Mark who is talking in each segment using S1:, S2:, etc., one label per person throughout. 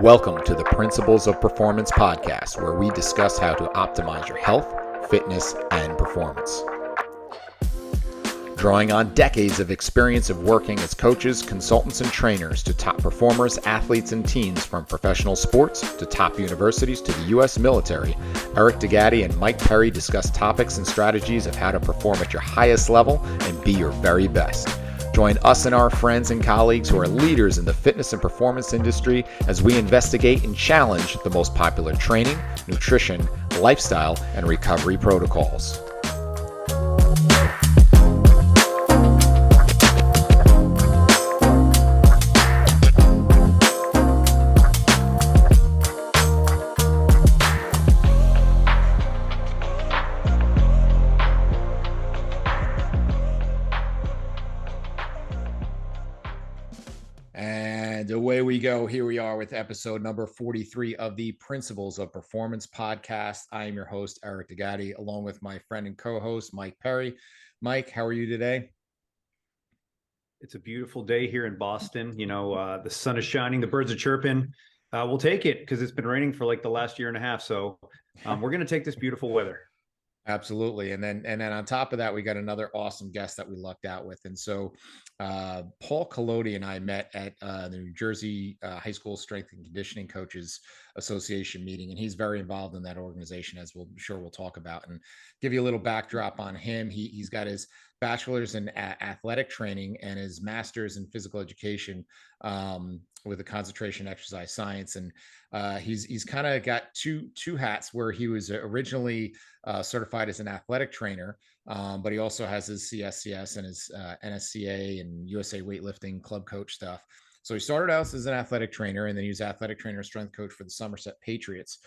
S1: Welcome to the Principles of Performance podcast, where we discuss how to optimize your health, fitness, and performance. Drawing on decades of experience of working as coaches, consultants, and trainers to top performers, athletes, and teams from professional sports to top universities to the U.S. military, Eric DeGatti and Mike Perry discuss topics and strategies of how to perform at your highest level and be your very best. Join us and our friends and colleagues who are leaders in the fitness and performance industry as we investigate and challenge the most popular training, nutrition, lifestyle, and recovery protocols. And away we go. Here we are with episode number 43 of the Principles of Performance podcast. I am your host, Eric DeGatti, along with my friend and co-host, Mike Perry. Mike, how are you today?
S2: It's a beautiful day here in Boston. You know, the sun is shining, the birds are chirping. We'll take it because it's been raining for like the last year and a half. So we're going to take this beautiful weather.
S1: Absolutely. And then on top of that, we got another awesome guest that we lucked out with. And so Paul Kolody and I met at the New Jersey High School Strength and Conditioning Coaches Association meeting. And he's very involved in that organization, as we'll talk about, and give you a little backdrop on him. He's got his bachelor's in athletic training and his master's in physical education with a concentration in exercise science. And he's kind of got two hats, where he was originally certified as an athletic trainer, but he also has his CSCS and his NSCA and USA Weightlifting club coach stuff. So he started out as an athletic trainer, and then he was athletic trainer, strength coach for the Somerset Patriots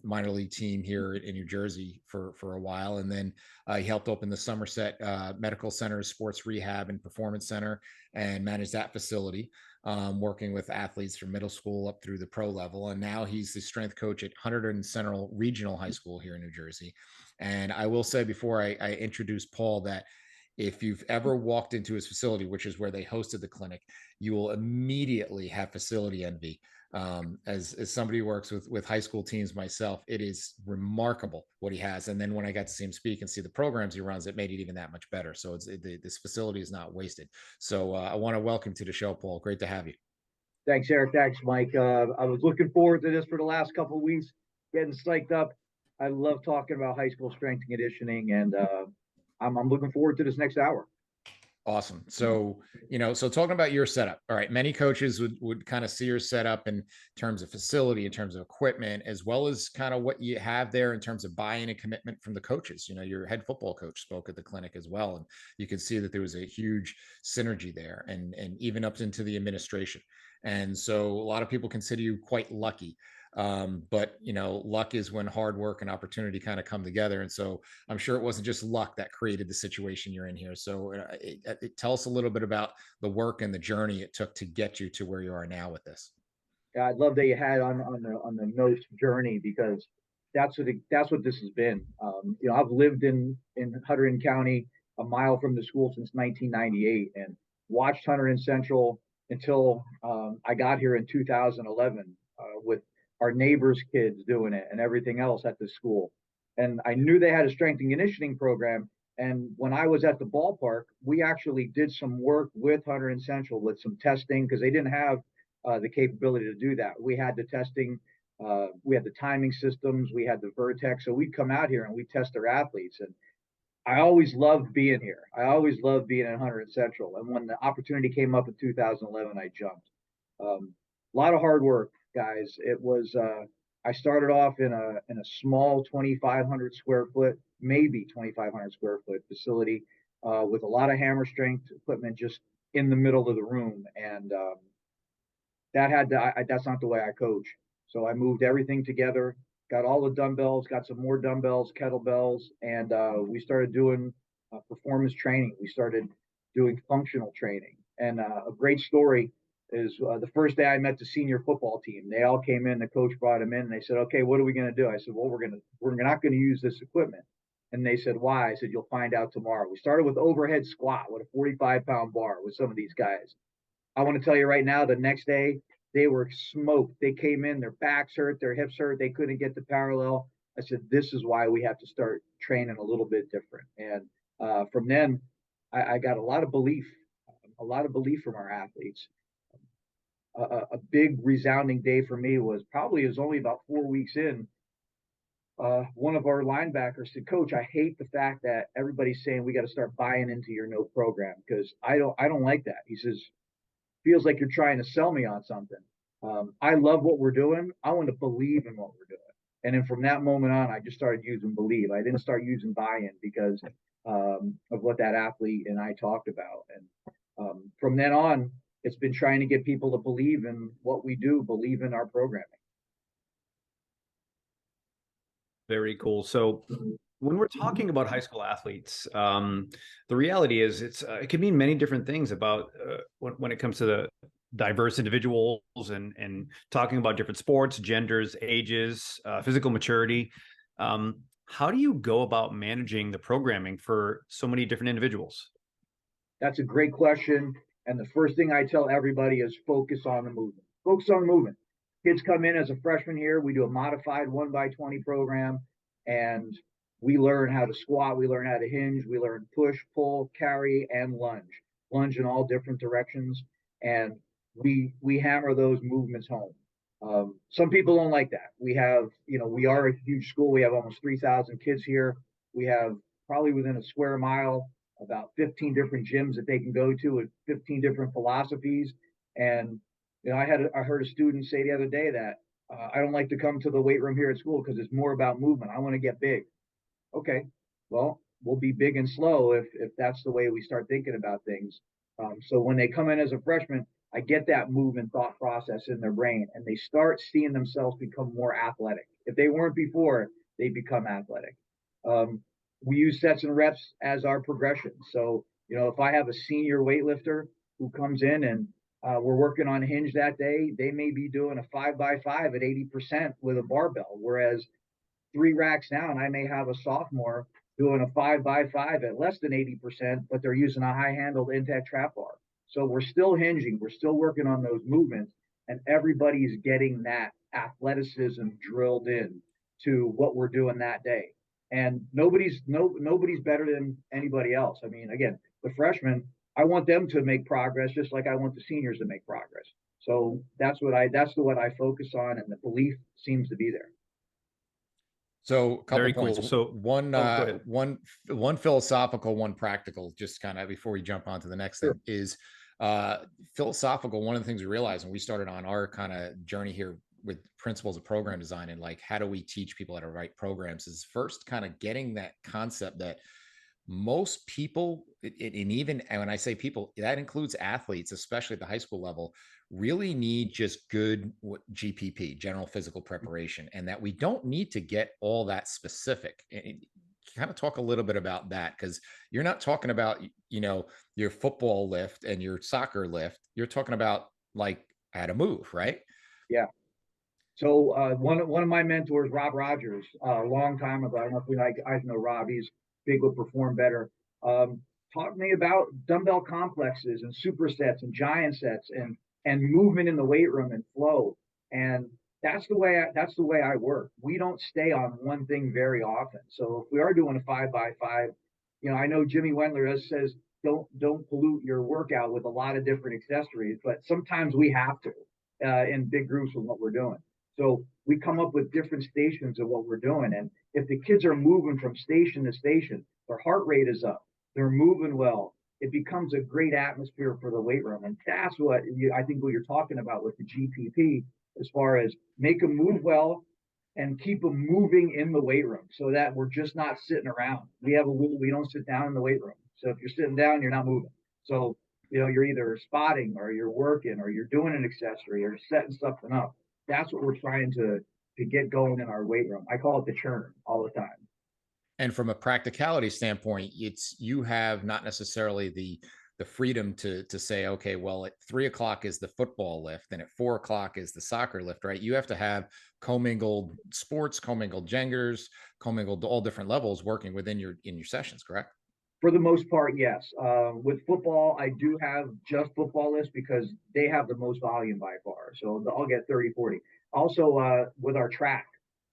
S1: minor league team here in New Jersey for a while. And then he helped open the Somerset Medical Center Sports Rehab and Performance Center and managed that facility, working with athletes from middle school up through the pro level. And now he's the strength coach at Hunterdon Central Regional High School here in New Jersey. And I will say, before I introduce Paul, that if you've ever walked into his facility, which is where they hosted the clinic, you will immediately have facility envy. As somebody who works with high school teams myself, it is remarkable what he has. And then when I got to see him speak and see the programs he runs, it made it even that much better. So this facility is not wasted. So I want to welcome to the show, Paul. Great to have you.
S3: Thanks, Eric. Thanks, Mike. I was looking forward to this for the last couple of weeks, getting psyched up. I love talking about high school strength and conditioning, and I'm looking forward to this next hour.
S1: Awesome. So, so talking about your setup, all right, many coaches would kind of see your setup in terms of facility, in terms of equipment, as well as kind of what you have there in terms of buy-in and commitment from the coaches. Your head football coach spoke at the clinic as well, and you could see that there was a huge synergy there, and even up into the administration. And so a lot of people consider you quite lucky. But luck is when hard work and opportunity kind of come together. And so I'm sure it wasn't just luck that created the situation you're in here. So tell us a little bit about the work and the journey it took to get you to where you are now with this.
S3: Yeah, I love that you had on the notes journey, because that's what this has been. I've lived in Hunterdon County, a mile from the school, since 1998, and watched Hunterdon Central until I got here in 2011 with our neighbors' kids doing it and everything else at the school. And I knew they had a strength and conditioning program. And when I was at the ballpark, we actually did some work with Hunterdon Central with some testing, because they didn't have the capability to do that. We had the testing, we had the timing systems, we had the Vertex. So we'd come out here and we'd test their athletes. And I always loved being here. I always loved being at Hunterdon Central. And when the opportunity came up in 2011, I jumped. A lot of hard work, guys. It was I started off in a small 2,500 square foot, maybe 2,500 square foot facility with a lot of hammer strength equipment just in the middle of the room, and that's not the way I coach. So I moved everything together, got all the dumbbells, got some more dumbbells, kettlebells, and we started doing performance training. We started doing functional training, and a great story is the first day I met the senior football team. They all came in. The coach brought them in, and they said, "Okay, what are we going to do?" I said, "Well, we're not going to use this equipment." And they said, "Why?" I said, "You'll find out tomorrow." We started with overhead squat with a 45-pound bar with some of these guys. I want to tell you right now, the next day They were smoked. They came in, their backs hurt, their hips hurt, they couldn't get the parallel. I said, this is why we have to start training a little bit different. And from then, I got a lot of belief from our athletes. A big resounding day for me was only about 4 weeks in. One of our linebackers said, "Coach, I hate the fact that everybody's saying we got to start buying into your no program because I don't like that." He says, "Feels like you're trying to sell me on something. I love what we're doing. I want to believe in what we're doing." And then from that moment on, I just started using believe. I didn't start using buy-in because of what that athlete and I talked about. And from then on, it's been trying to get people to believe in what we do, believe in our programming.
S2: Very cool. So when we're talking about high school athletes, the reality is it can mean many different things about when it comes to the diverse individuals and talking about different sports, genders, ages, physical maturity. How do you go about managing the programming for so many different individuals?
S3: That's a great question. And the first thing I tell everybody is focus on the movement. Focus on the movement. Kids come in as a freshman here. We do a modified 1x20 program, and we learn how to squat. We learn how to hinge. We learn push, pull, carry, and lunge in all different directions. And we hammer those movements home. Some people don't like that. We are a huge school. We have almost 3,000 kids here. We have probably within a square mile about 15 different gyms that they can go to with 15 different philosophies. And I heard a student say the other day that I don't like to come to the weight room here at school because it's more about movement. I want to get big. Okay, well, we'll be big and slow if that's the way we start thinking about things. So when they come in as a freshman, I get that movement thought process in their brain, and they start seeing themselves become more athletic. If they weren't before, they become athletic. We use sets and reps as our progression. So, if I have a senior weightlifter who comes in and we're working on hinge that day, they may be doing a 5x5 at 80% with a barbell, whereas 3 racks down, I may have a sophomore doing a 5x5 at less than 80%, but they're using a high handled intact trap bar. So we're still hinging, we're still working on those movements, and everybody's getting that athleticism drilled in to what we're doing that day. And nobody's better than anybody else. I mean, again, the freshmen, I want them to make progress just like I want the seniors to make progress. So that's what I focus on, and the belief seems to be there.
S1: So a couple
S2: Very
S1: points.
S2: Cool. So
S1: one, one philosophical, one practical, just kind of before we jump on to the next thing is philosophical. One of the things we realized when we started on our kind of journey here with principles of program design and like, how do we teach people how to write programs is first kind of getting that concept that most people, and even when I say people, that includes athletes, especially at the high school level, really need just good GPP, general physical preparation, and that we don't need to get all that specific. And kind of talk a little bit about that, because you're not talking about, your football lift and your soccer lift. You're talking about like how to move, right?
S3: Yeah. So one of my mentors, Rob Rogers, a long time ago, I don't know if you guys know Rob. He's big with Perform Better. Taught me about dumbbell complexes and supersets and giant sets and movement in the weight room and flow. And that's the way I work. We don't stay on one thing very often. So if we are doing a 5x5, I know Jimmy Wendler says don't pollute your workout with a lot of different accessories, but sometimes we have to in big groups with what we're doing. So we come up with different stations of what we're doing. And if the kids are moving from station to station, their heart rate is up, they're moving well, it becomes a great atmosphere for the weight room. And that's what I think what you're talking about with the GPP, as far as make them move well and keep them moving in the weight room so that we're just not sitting around. We have a rule, we don't sit down in the weight room. So if you're sitting down, you're not moving. So, you're either spotting or you're working or you're doing an accessory or setting something up. That's what we're trying to get going in our weight room. I call it the churn all the time.
S1: And from a practicality standpoint, you have not necessarily the freedom to say, okay, well, at 3 o'clock is the football lift and at 4 o'clock is the soccer lift, right? You have to have commingled sports, commingled genders, commingled all different levels working within in your sessions, correct?
S3: For the most part, yes. With football, I do have just football lists because they have the most volume by far. So I'll get 30, 40. Also, with our track,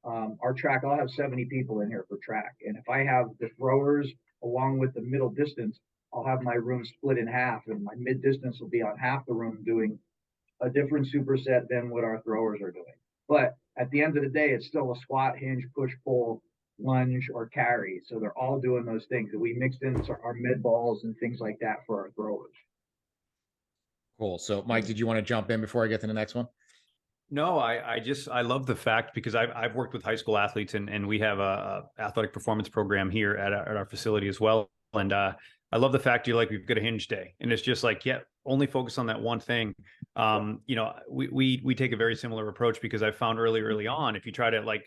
S3: I'll have 70 people in here for track. And if I have the throwers along with the middle distance, I'll have my room split in half, and my mid distance will be on half the room doing a different superset than what our throwers are doing. But at the end of the day, it's still a squat, hinge, push, pull, lunge, or carry. So they're all doing those things. And we mixed in our med balls and things like that for our throwers.
S1: Cool. So, Mike, did you want to jump in before I get to the next one?
S2: No, I love the fact, because I've worked with high school athletes, and we have a athletic performance program here at our facility as well. And I love the fact we've got a hinge day, and it's just like, yeah, only focus on that one thing. We take a very similar approach, because I found early on, if you try to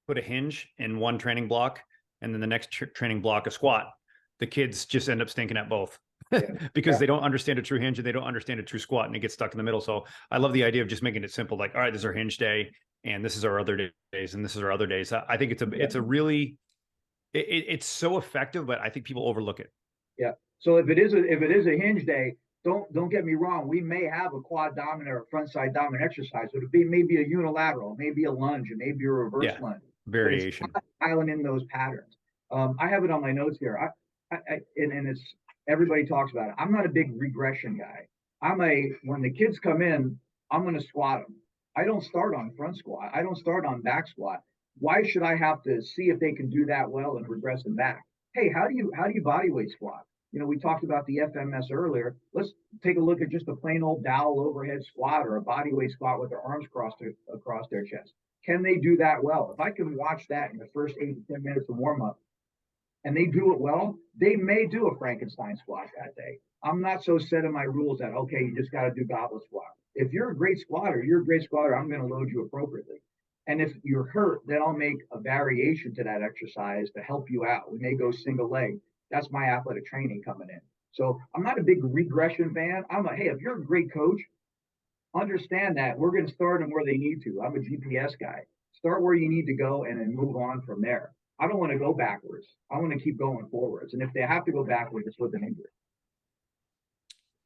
S2: put a hinge in one training block and then the next training block a squat, the kids just end up stinking at both. Because they don't understand a true hinge and they don't understand a true squat, and it gets stuck in the middle. So I love the idea of just making it simple. All right, this is our hinge day, and this is our other days, and this is our other days. I think it's so effective, but I think people overlook it.
S3: Yeah. So if it is a hinge day, don't get me wrong. We may have a quad dominant or a front side dominant exercise. So it'd be maybe a unilateral, maybe a lunge, and maybe a reverse lunge.
S2: Variation.
S3: Piling in those patterns. I have it on my notes here. And it's, everybody talks about it. I'm not a big regression guy. When the kids come in, I'm going to squat them. I don't start on front squat. I don't start on back squat. Why should I have to see if they can do that well and regress them back? Hey, how do you body weight squat? We talked about the FMS earlier. Let's take a look at just a plain old dowel overhead squat or a body weight squat with their arms across their chest. Can they do that well? If I can watch that in the first 8 to 10 minutes of warm up, and they do it well, they may do a Frankenstein squat that day. I'm not so set in my rules that, okay, you just got to do goblet squat. If you're a great squatter, I'm going to load you appropriately. And if you're hurt, then I'll make a variation to that exercise to help you out. We may go single leg. That's my athletic training coming in. So I'm not a big regression fan. Hey, if you're a great coach, understand that we're going to start them where they need to. I'm a GPS guy. Start where you need to go and then move on from there. I don't want to go backwards. I want to keep going forwards. And if they have to go backwards, it's with an injury.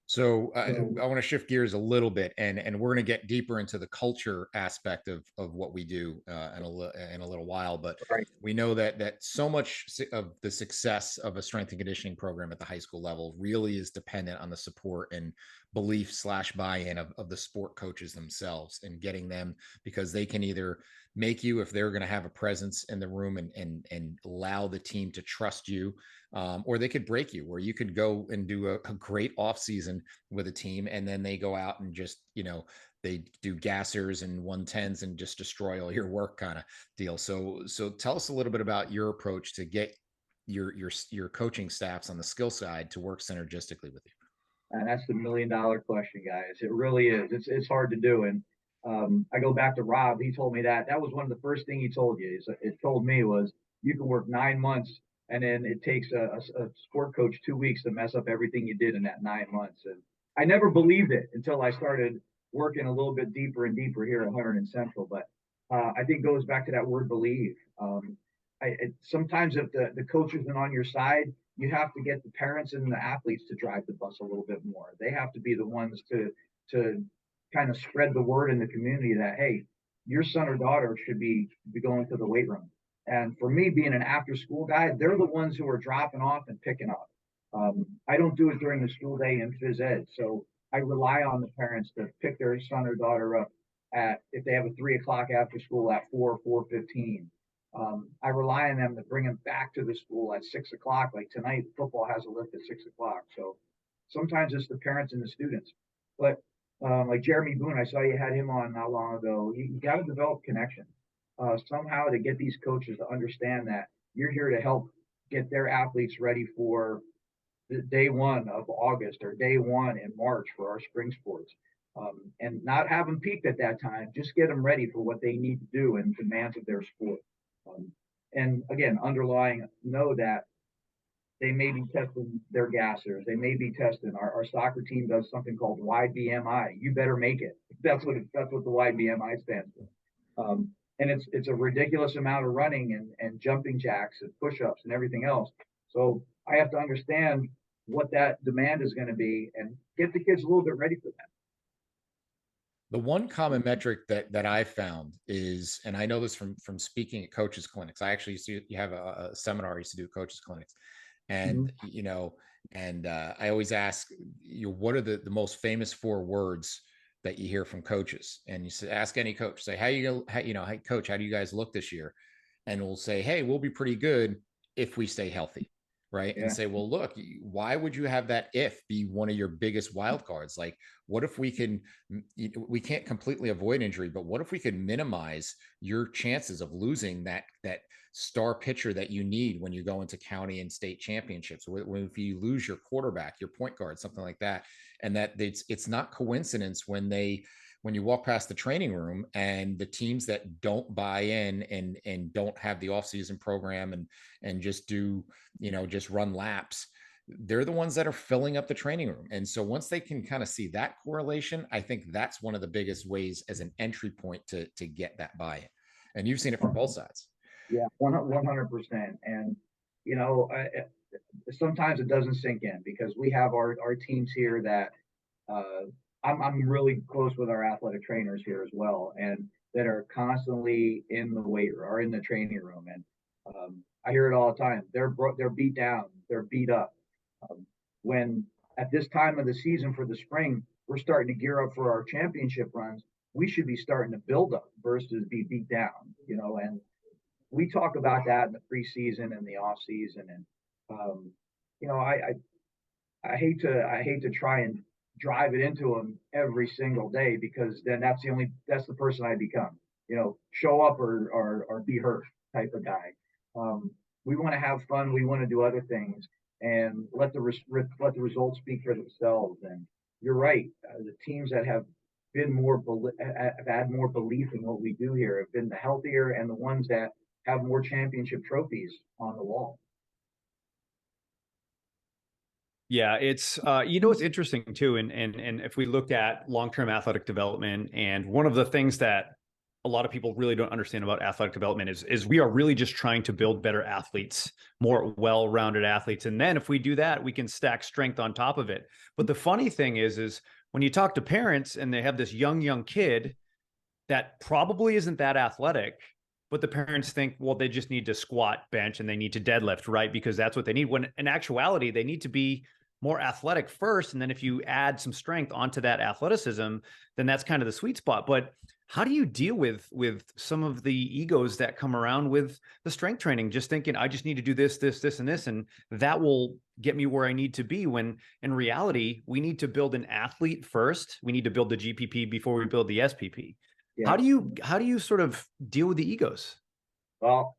S1: So I want to shift gears a little bit, and we're going to get deeper into the culture aspect of what we do in a little while. But we know that so much of the success of a strength and conditioning program at the high school level really is dependent on the support and belief / buy-in of the sport coaches themselves, and getting them, because they can either make you, if they're going to have a presence in the room and allow the team to trust you, or they could break you, where you could go and do a great off season with a team, and then they go out and just, they do gassers and 110s and just destroy all your work, kind of deal. So tell us a little bit about your approach to get your coaching staffs on the skill side to work synergistically with you.
S3: And that's the $1 million question, guys. It really is. It's hard to do. And I go back to Rob. He told me that was one of the first things he told you. It told me was, you can work 9 months, and then it takes a sport coach 2 weeks to mess up everything you did in that 9 months. And I never believed it until I started working a little bit deeper and deeper here at Hunterdon Central. But I think it goes back to that word believe. Sometimes if the coach isn't on your side, you have to get the parents and the athletes to drive the bus a little bit more. They have to be the ones to kind of spread the word in the community that, hey, your son or daughter should be going to the weight room. And for me, being an after school guy, they're the ones who are dropping off and picking up. I don't do it during the school day in phys ed. So I rely on the parents to pick their son or daughter up if they have a 3 o'clock after school at 4:15. I rely on them to bring them back to the school at 6 o'clock. Like tonight, football has a lift at 6 o'clock. So sometimes it's the parents and the students. But like Jeremy Boone, I saw you had him on not long ago. You got to develop connections somehow to get these coaches to understand that you're here to help get their athletes ready for the day 1 of August or day 1 in March for our spring sports. And not have them peaked at that time, just get them ready for what they need to do and demands of their sport. And again, underlying, know that they may be testing their gassers. They may be testing. Our soccer team does something called YBMI. You better make it. That's what the YBMI stands for. And it's a ridiculous amount of running and jumping jacks and push-ups and everything else. So I have to understand what that demand is going to be and get the kids a little bit ready for that.
S1: The one common metric that I found is, and I know this from speaking at coaches clinics. I actually used to you have a seminar I used to do coaches clinics, and I always ask you, what are the most famous 4 words that you hear from coaches? And you say, ask any coach, say, hey coach, how do you guys look this year? And we'll say, hey, we'll be pretty good if we stay healthy. Right.
S3: Yeah.
S1: And say, well, look, why would you have that if be one of your biggest wild cards? Like, what if we can't completely avoid injury, but what if we could minimize your chances of losing that star pitcher that you need when you go into county and state championships? If you lose your quarterback, your point guard, something like that, and that it's not coincidence when you walk past the training room and the teams that don't buy in and don't have the offseason program and just do, just run laps, they're the ones that are filling up the training room. And so once they can kind of see that correlation, I think that's one of the biggest ways as an entry point to get that buy-in. And you've seen it from both sides.
S3: Yeah, 100%. And, sometimes it doesn't sink in because we have our teams here that I'm really close with our athletic trainers here as well, and that are constantly in the weight room or in the training room. And I hear it all the time. They're beat down, they're beat up. When at this time of the season for the spring, we're starting to gear up for our championship runs, we should be starting to build up versus be beat down, and we talk about that in the preseason and the off season. And, I hate to try and drive it into them every single day, because then that's the person I become, show up or be hurt type of guy. We want to have fun. We want to do other things and let the results speak for themselves. And you're right. The teams that have had more belief in what we do here have been the healthier and the ones that have more championship trophies on the wall.
S2: Yeah, it's it's interesting too, and if we look at long-term athletic development, and one of the things that a lot of people really don't understand about athletic development is we are really just trying to build better athletes, more well-rounded athletes, and then if we do that, we can stack strength on top of it. But the funny thing is when you talk to parents and they have this young kid that probably isn't that athletic, but the parents think, well, they just need to squat, bench, and they need to deadlift, right? Because that's what they need. When in actuality, they need to be more athletic first. And then if you add some strength onto that athleticism, then that's kind of the sweet spot. But how do you deal with some of the egos that come around with the strength training, just thinking, I just need to do this, and this, and that will get me where I need to be, when in reality, we need to build an athlete first. We need to build the GPP before we build the SPP. Yeah. How do you sort of deal with the egos?
S3: Well,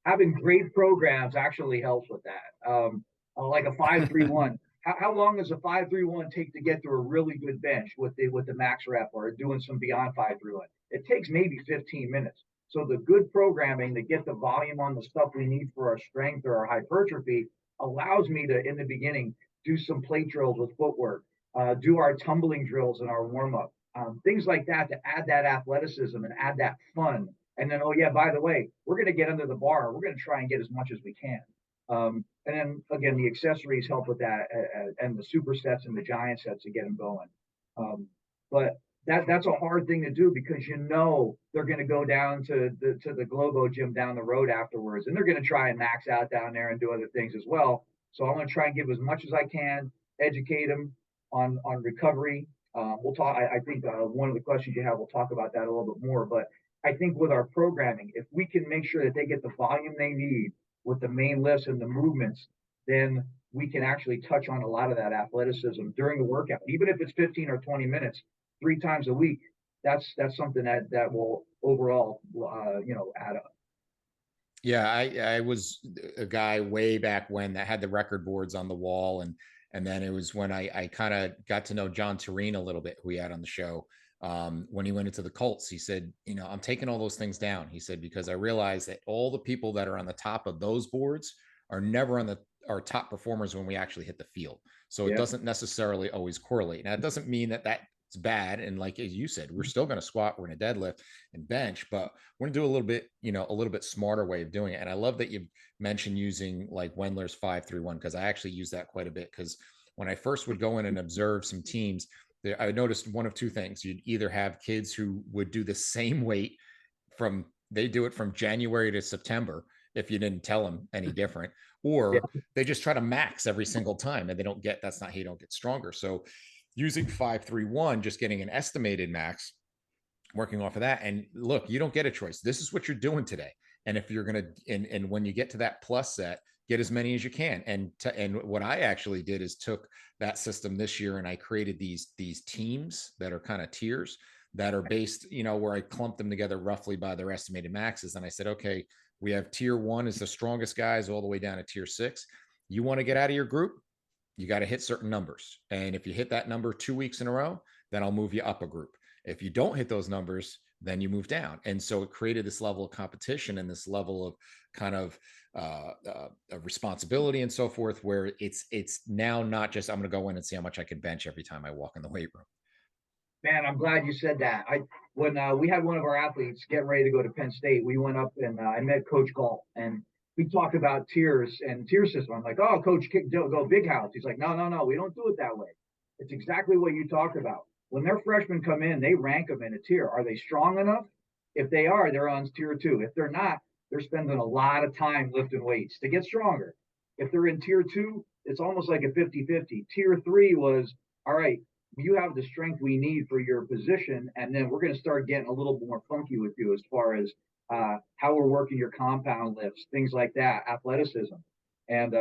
S3: having great programs actually helps with that. Like a 5-3-1. How long does a 5-3-1 take to get to a really good bench with the max rep or doing some beyond 5-3-1? It takes maybe 15 minutes. So the good programming to get the volume on the stuff we need for our strength or our hypertrophy allows me to, in the beginning, do some plate drills with footwork, do our tumbling drills in our warm up, things like that to add that athleticism and add that fun. And then, oh yeah, by the way, we're going to get under the bar. We're going to try and get as much as we can. And then again, the accessories help with that, and the supersets and the giant sets to get them going. But that's a hard thing to do, because they're going to go down to the Globo gym down the road afterwards, and they're going to try and max out down there and do other things as well. So I'm going to try and give as much as I can, educate them on recovery. We'll talk. I think one of the questions you have, we'll talk about that a little bit more. But I think with our programming, if we can make sure that they get the volume they need with the main lifts and the movements, then we can actually touch on a lot of that athleticism during the workout, even if it's 15 or 20 minutes, 3 times a week. That's something that will overall, add up.
S1: Yeah, I was a guy way back when that had the record boards on the wall, and then it was when I kind of got to know John Tureen a little bit, who we had on the show. When he went into the Colts, he said, I'm taking all those things down. He said, because I realized that all the people that are on the top of those boards are never on our top performers when we actually hit the field. So it doesn't necessarily always correlate. Now, it doesn't mean that it's bad. And like as you said, we're still going to squat, we're going to deadlift and bench, but we're going to do a little bit, a little bit smarter way of doing it. And I love that you mentioned using like Wendler's 5-3-1, because I actually use that quite a bit. Because when I first would go in and observe some teams, I noticed one of two things. You'd either have kids who would do the same weight they do it from January to September, if you didn't tell them any different, or they just try to max every single time, and that's not how you don't get stronger. So using 5-3-1, just getting an estimated max, working off of that. And look, you don't get a choice. This is what you're doing today. And if you're going to, and when you get to that plus set, get as many as you can. And what I actually did is took that system this year, and I created these teams that are kind of tiers that are based, where I clumped them together roughly by their estimated maxes. And I said, okay, we have tier 1 is the strongest guys all the way down to tier 6. You want to get out of your group, you got to hit certain numbers. And if you hit that number 2 weeks in a row, then I'll move you up a group. If you don't hit those numbers, then you move down. And so it created this level of competition and this level of kind of responsibility and so forth, where it's now not just, I'm going to go in and see how much I can bench every time I walk in the weight room.
S3: Man, I'm glad you said that. When we had one of our athletes getting ready to go to Penn State, we went up and I met Coach Galt, and we talked about tiers and tier system. I'm like, oh, Coach, go big house. He's like, no, we don't do it that way. It's exactly what you talked about. When their freshmen come in, they rank them in a tier. Are they strong enough? If they are, they're on tier 2. If they're not, they're spending a lot of time lifting weights to get stronger. If they're in tier 2, it's almost like a 50-50. Tier 3 was, all right, you have the strength we need for your position, and then we're going to start getting a little more funky with you as far as how we're working your compound lifts, things like that, athleticism. And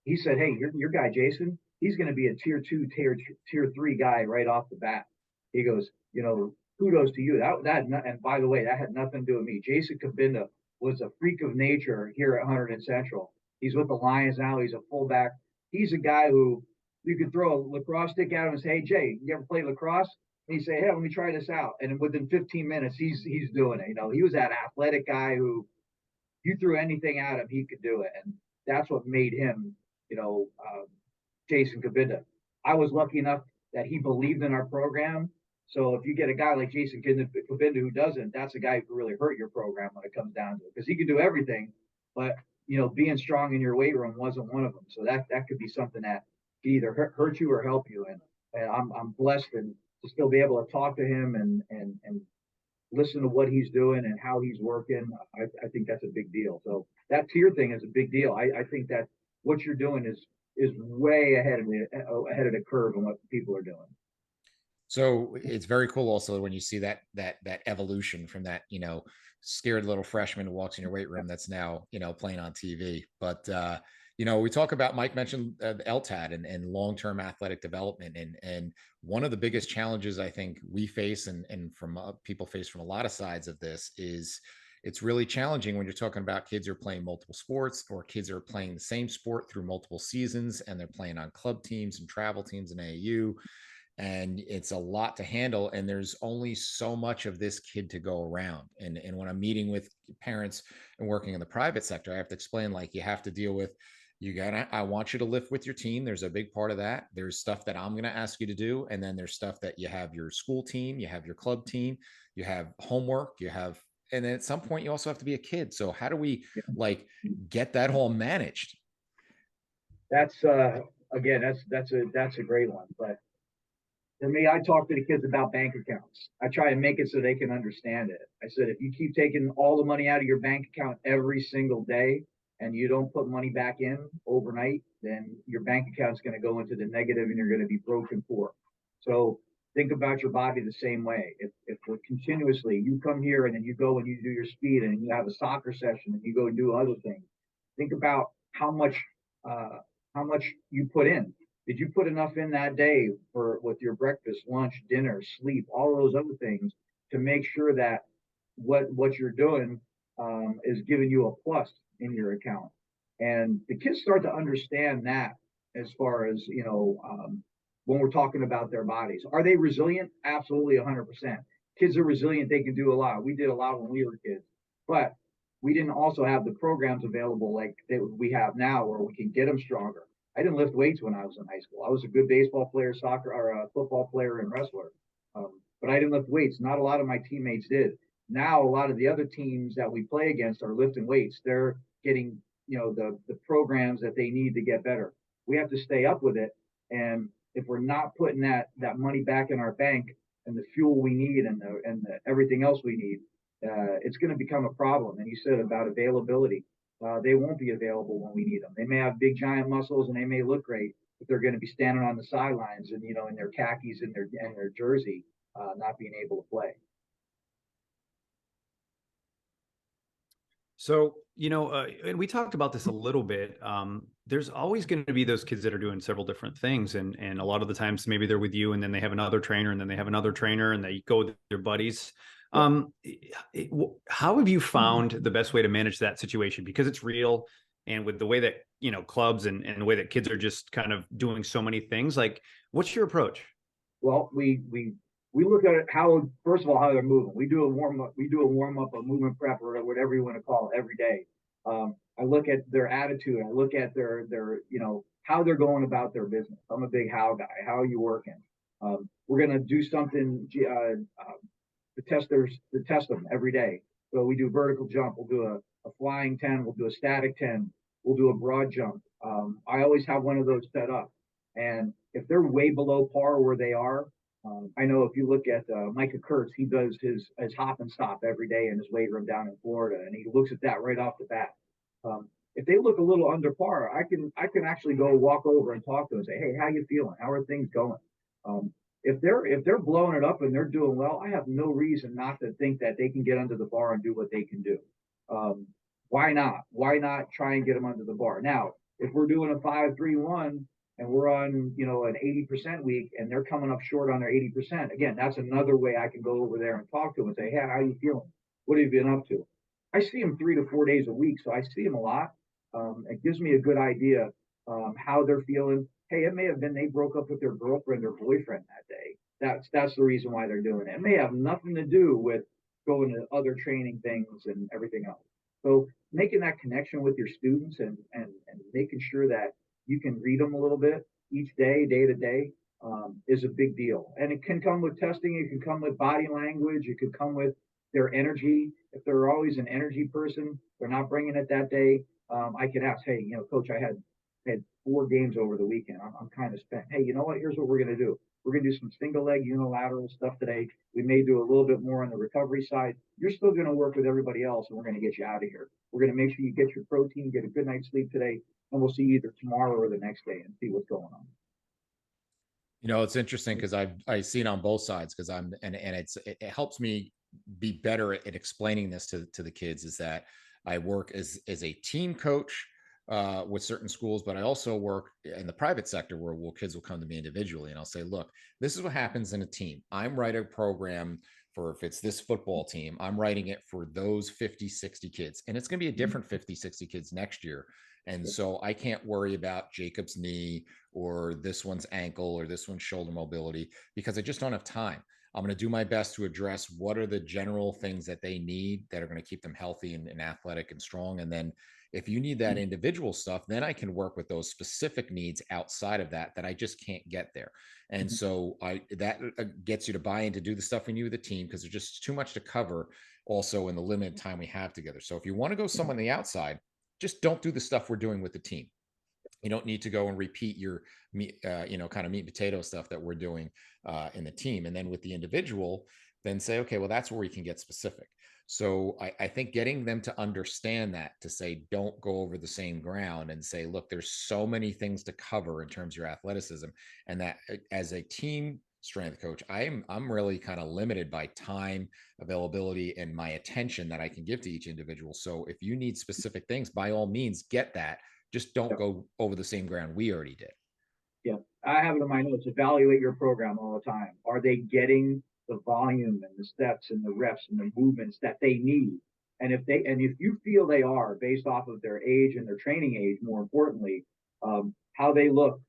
S3: he said, hey, your guy Jason, he's going to be a tier 2, tier 3 guy right off the bat. He goes, kudos to you. And by the way, that had nothing to do with me. Jason Kabinda was a freak of nature here at Hunterdon Central. He's with the Lions now. He's a fullback. He's a guy who you could throw a lacrosse stick at him and say, hey, Jay, you ever play lacrosse? And he'd say, hey, let me try this out. And within 15 minutes, he's doing it. He was that athletic guy who you threw anything at him, he could do it. And that's what made him, Jason Kabinda. I was lucky enough that he believed in our program. So if you get a guy like Jason Kabinda who doesn't, that's a guy who can really hurt your program when it comes down to it, because he can do everything, but being strong in your weight room wasn't one of them. So that could be something that could either hurt you or help you. And I'm blessed to still be able to talk to him and listen to what he's doing and how he's working. I think that's a big deal. So that tier thing is a big deal. I think that what you're doing is way ahead of the curve on what people are doing.
S1: So it's very cool also when you see that evolution from that, scared little freshman who walks in your weight room that's now, playing on TV. But, we talk about, Mike mentioned the LTAD and long-term athletic development. And one of the biggest challenges I think we face and from people face from a lot of sides of this is it's really challenging when you're talking about kids who are playing multiple sports, or kids who are playing the same sport through multiple seasons, and they're playing on club teams and travel teams and AAU. And it's a lot to handle, and there's only so much of this kid to go around. And when I'm meeting with parents and working in the private sector, I have to explain, like, you have to deal with, I want you to lift with your team. There's a big part of that. There's stuff that I'm going to ask you to do. And then there's stuff that you have your school team, you have your club team, you have homework, and then at some point you also have to be a kid. So how do we get that all managed?
S3: That's again, that's a great one. But for me, I talk to the kids about bank accounts. I try to make it so they can understand it. I said, if you keep taking all the money out of your bank account every single day and you don't put money back in overnight, then your bank account's going to go into the negative and you're going to be broken poor. So think about your body the same way. If we're continuously, you come here and then you go and you do your speed and you have a soccer session and you go and do other things, think about how much you put in. Did you put enough in that day with your breakfast, lunch, dinner, sleep, all of those other things to make sure that what you're doing is giving you a plus in your account? And the kids start to understand that as far as, when we're talking about their bodies. Are they resilient? Absolutely 100%. Kids are resilient. They can do a lot. We did a lot when we were kids, but we didn't also have the programs available like that we have now where we can get them stronger. I didn't lift weights when I was in high school. I was a good baseball player, soccer, or a football player and wrestler. But I didn't lift weights. Not a lot of my teammates did. Now, a lot of the other teams that we play against are lifting weights. They're getting, the programs that they need to get better. We have to stay up with it. And if we're not putting that money back in our bank and the fuel we need and the everything else we need, it's going to become a problem. And you said about availability. They won't be available when we need them. They may have big giant muscles and they may look great, but they're going to be standing on the sidelines and in their khakis and their jersey, not being able to play.
S2: So, and we talked about this a little bit. There's always going to be those kids that are doing several different things. And a lot of the times maybe they're with you and then they have another trainer and then they have another trainer and they go with their buddies. How have you found the best way to manage that situation? Because it's real. And with the way that, clubs and the way that kids are just kind of doing so many things, like, what's your approach?
S3: Well, we look at it first of all, how they're moving. We do a warm up, a movement prep, or whatever you want to call it, every day. I look at their attitude. I look at their how they're going about their business. I'm a big how guy. How are you working? We're going to do something to test them every day. So we do vertical jump. We'll do a flying 10. We'll do a static 10. We'll do a broad jump. I always have one of those set up. And if they're way below par where they are, I know if you look at Micah Kurtz, he does his hop and stop every day in his weight room down in Florida, and he looks at that right off the bat. If they look a little under par, I can actually go walk over and talk to them and say, hey, how you feeling? How are things going? If they're blowing it up and they're doing well, I have no reason not to think that they can get under the bar and do what they can do. Why not? Why not try and get them under the bar? Now, if we're doing a 5-3-1 and we're on, an 80% week and they're coming up short on their 80%, again, that's another way I can go over there and talk to them and say, hey, how are you feeling? What have you been up to? I see them 3 to 4 days a week, so I see them a lot. It gives me a good idea how they're feeling. Hey, it may have been they broke up with their girlfriend or boyfriend that day. That's the reason why they're doing it. It may have nothing to do with going to other training things and everything else. So making that connection with your students and making sure that you can read them a little bit each day, day to day, is a big deal. And it can come with testing. It can come with body language. It could come with their energy. If they're always an energy person, they're not bringing it that day. I could ask, hey, coach, I had 4 games over the weekend. I'm kind of spent. Hey, you know what? Here's what we're going to do. We're going to do some single leg unilateral stuff today. We may do a little bit more on the recovery side. You're still going to work with everybody else, and we're going to get you out of here. We're going to make sure you get your protein, get a good night's sleep today, and we'll see you either tomorrow or the next day and see what's going on.
S1: It's interesting because I see it on both sides because it helps me be better at explaining this to the kids, is that I work as a team coach with certain schools, but I also work in the private sector where kids will come to me individually and I'll say, look, this is what happens in a team. I'm writing a program for, if it's this football team, I'm writing it for those 50, 60 kids. And it's going to be a different 50, 60 kids next year. And so I can't worry about Jacob's knee or this one's ankle or this one's shoulder mobility because I just don't have time. I'm going to do my best to address what are the general things that they need that are going to keep them healthy and athletic and strong. And then if you need that individual stuff, then I can work with those specific needs outside of that I just can't get there. And so that gets you to buy in to do the stuff we need with the team because there's just too much to cover also in the limited time we have together. So if you want to go somewhere on the outside, just don't do the stuff we're doing with the team. You don't need to go and repeat your kind of meat and potato stuff that we're doing in the team. And then with the individual, then say, okay, well, that's where we can get specific. So I think getting them to understand that, to say, don't go over the same ground and say, look, there's so many things to cover in terms of your athleticism. And that as a team strength coach, I'm really kind of limited by time, availability, and my attention that I can give to each individual. So if you need specific things, by all means, get that. Just don't go over the same ground we already did.
S3: Yeah, I have it in my notes. Evaluate your program all the time. Are they getting the volume and the steps and the reps and the movements that they need? And if you feel they are, based off of their age and their training age, more importantly, how they look,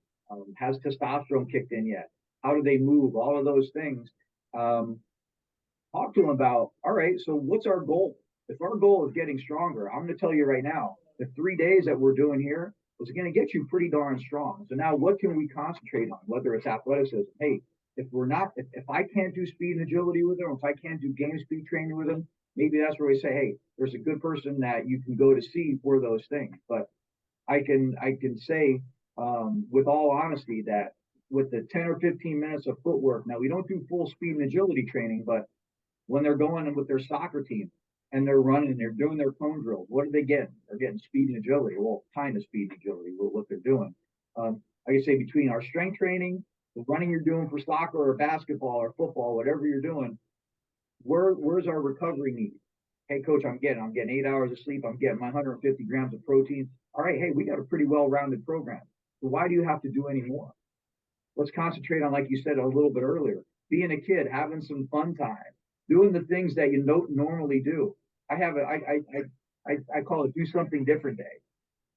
S3: has testosterone kicked in yet? How do they move? All of those things. Talk to them about, all right, so what's our goal? If our goal is getting stronger, I'm going to tell you right now, the 3 days that we're doing here, is going to get you pretty darn strong. So now what can we concentrate on? Whether it's athleticism. Hey, if I can't do speed and agility with them, if I can't do game speed training with them, maybe that's where we say, hey, there's a good person that you can go to see for those things. But I can say with all honesty that with the 10 or 15 minutes of footwork, now we don't do full speed and agility training, but when they're going with their soccer team and they're running and they're doing their cone drills, what are they getting? They're getting speed and agility. Well, kind of speed and agility with what they're doing. Like I say, between our strength training, the running you're doing for soccer or basketball or football, whatever you're doing, where's our recovery need? Hey, coach, I'm getting 8 hours of sleep. I'm getting my 150 grams of protein. All right, hey, we got a pretty well-rounded program. So why do you have to do any more? Let's concentrate on, like you said a little bit earlier, being a kid, having some fun time, doing the things that you don't normally do. I call it do something different day.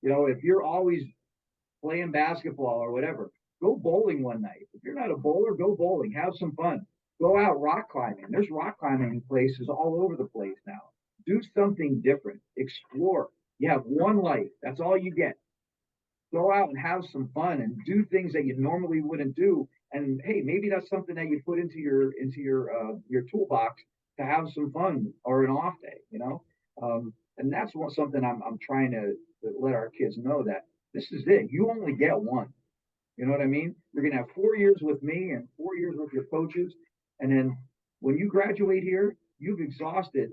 S3: If you're always playing basketball or whatever, go bowling one night. If you're not a bowler, go bowling, have some fun. Go out rock climbing. There's rock climbing places all over the place now. Do something different. Explore. You have one life. That's all you get. Go out and have some fun and do things that you normally wouldn't do. And hey, maybe that's something that you put into your toolbox to have some fun or an off day. And that's something I'm trying to let our kids know that this is it. You only get one. You know what I mean? You're gonna have 4 years with me and 4 years with your coaches, and then when you graduate here, you've exhausted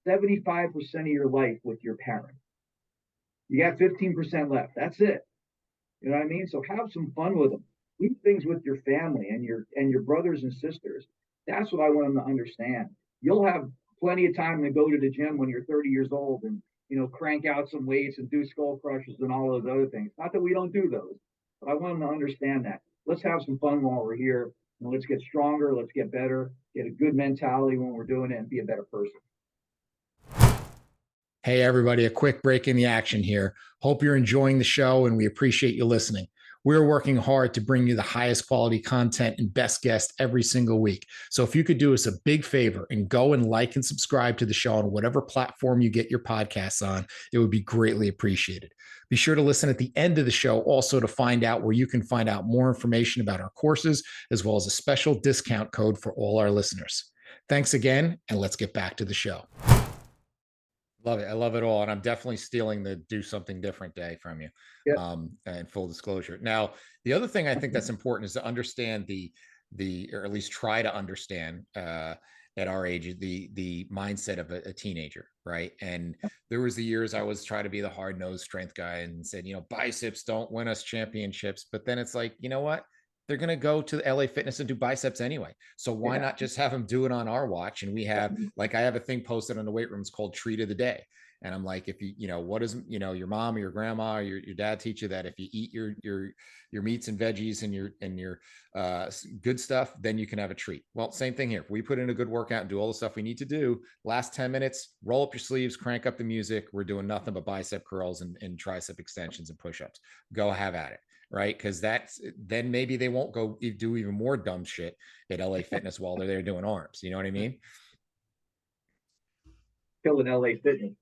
S3: 75% of your life with your parents. You got 15% left. That's it. You know what I mean? So have some fun with them. Do things with your family and your brothers and sisters. That's what I want them to understand. You'll have plenty of time to go to the gym when you're 30 years old and crank out some weights and do skull crushes and all those other things. Not that we don't do those, but I want them to understand that. Let's have some fun while we're here, and let's get stronger. Let's get better. Get a good mentality when we're doing it, and be a better person.
S1: Hey, everybody, a quick break in the action here. Hope you're enjoying the show and we appreciate you listening. We're working hard to bring you the highest quality content and best guests every single week. So if you could do us a big favor and go and like and subscribe to the show on whatever platform you get your podcasts on, it would be greatly appreciated. Be sure to listen at the end of the show also to find out where you can find out more information about our courses, as well as a special discount code for all our listeners. Thanks again, and let's get back to the show. Love it. I love it all. And I'm definitely stealing the do something different day from you.
S3: Yep.
S1: And full disclosure. Now, the other thing I think that's important is to understand or at least try to understand at our age, the mindset of a teenager. Right. And there was the years I was trying to be the hard nosed strength guy and said, biceps don't win us championships. But then it's like, you know what? They're going to go to the LA Fitness and do biceps anyway. So why not just have them do it on our watch? And we have, like, I have a thing posted on the weight room. It's called Treat of the Day. And I'm like, if what does, your mom or your grandma or your dad teach you that if you eat your meats and veggies and your good stuff, then you can have a treat. Well, same thing here. If we put in a good workout and do all the stuff we need to do, last 10 minutes, roll up your sleeves, crank up the music. We're doing nothing but bicep curls and tricep extensions and push-ups. Go have at it. Right? Because then maybe they won't go do even more dumb shit at LA Fitness while they're there doing arms. You know what I mean?
S3: Killing LA Fitness.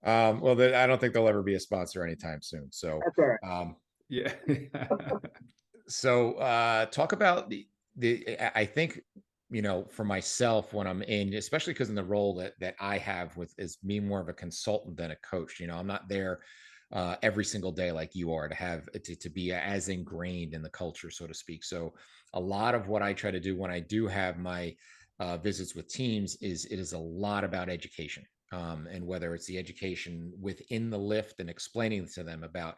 S1: Well, I don't think they'll ever be a sponsor anytime soon. So
S3: that's all right.
S2: Yeah.
S1: So talk about I think, for myself when I'm in, especially because in the role that I have is me more of a consultant than a coach. I'm not there every single day like you are to be as ingrained in the culture, so to speak. So a lot of what I try to do when I do have my visits with teams it is a lot about education, and whether it's the education within the lift and explaining to them about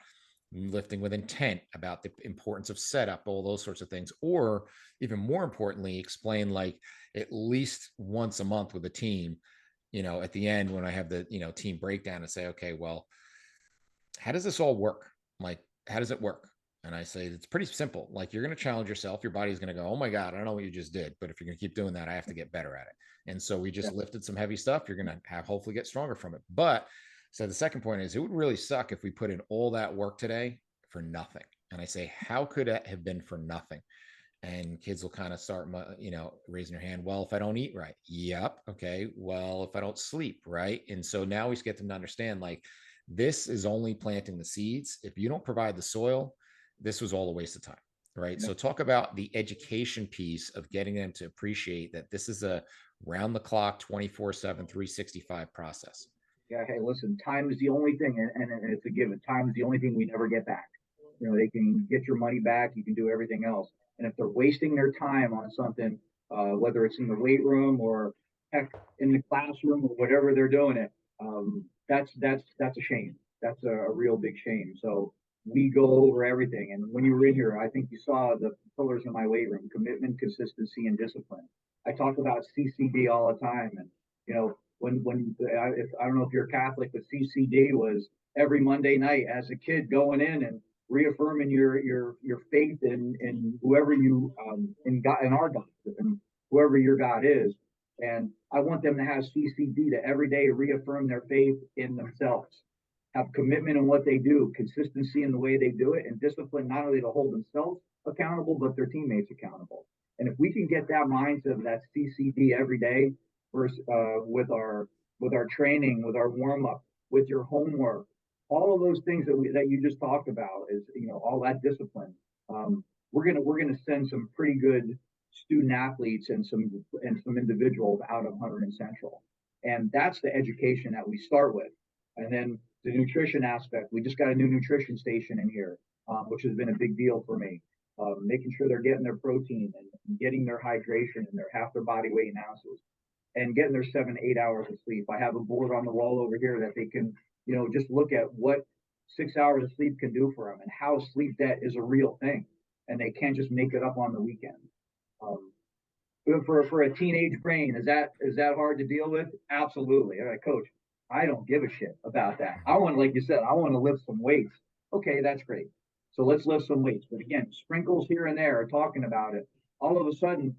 S1: lifting with intent, about the importance of setup, all those sorts of things, or even more importantly, explain like at least once a month with a team, at the end when I have the team breakdown and say, okay, well, how does this all work? Like, how does it work? And I say, it's pretty simple. Like, you're going to challenge yourself. Your body's going to go, oh my God, I don't know what you just did. But if you're going to keep doing that, I have to get better at it. And so we just lifted some heavy stuff. You're going to hopefully get stronger from it. But so the second point is, it would really suck if we put in all that work today for nothing. And I say, how could it have been for nothing? And kids will kind of start, raising their hand. Well, if I don't eat right. Yep. Okay. Well, if I don't sleep right. And so now we get them to understand, like, This is only planting the seeds. If you don't provide the soil, this was all a waste of time. Right. So talk about the education piece of getting them to appreciate that this is a round the clock, 24/7, 365 process.
S3: Yeah. Hey, listen, time is the only thing, and it's a given. Time is the only thing we never get back. You know, they can get your money back. You can do everything else. And if they're wasting their time on something, whether it's in the weight room or heck in the classroom or whatever they're doing it, that's a shame. That's a real big shame. So we go over everything. And when you were in here, I think you saw the pillars in my weight room: commitment, consistency, and discipline. I talk about CCD all the time, and you know, I don't know if you're Catholic, but CCD was every Monday night as a kid going in and reaffirming your faith in whoever you in God, in our God, and whoever your God is. And I want them to have CCD to every day reaffirm their faith in themselves, have commitment in what they do, consistency in the way they do it, and discipline not only to hold themselves accountable but their teammates accountable. And if we can get that mindset of that CCD every day, versus with our training, with our warm up, with your homework, all of those things that you just talked about, is, you know, all that discipline. We're gonna send some pretty good student athletes and some individuals out of Hunterdon Central, and that's the education that we start with. And then the nutrition aspect, we just got a new nutrition station in here, which has been a big deal for me. Making sure they're getting their protein and getting their hydration and their half their body weight in ounces, and getting their 7 to 8 hours of sleep. I have a board on the wall over here that they can, you know, just look at what 6 hours of sleep can do for them, and how sleep debt is a real thing, and they can't just make it up on the weekend. For a teenage brain, is that hard to deal with? Absolutely. All right, coach, I don't give a shit about that. I want, like you said, I want to lift some weights. Okay, that's great. So let's lift some weights. But again, sprinkles here and there are talking about it. All of a sudden,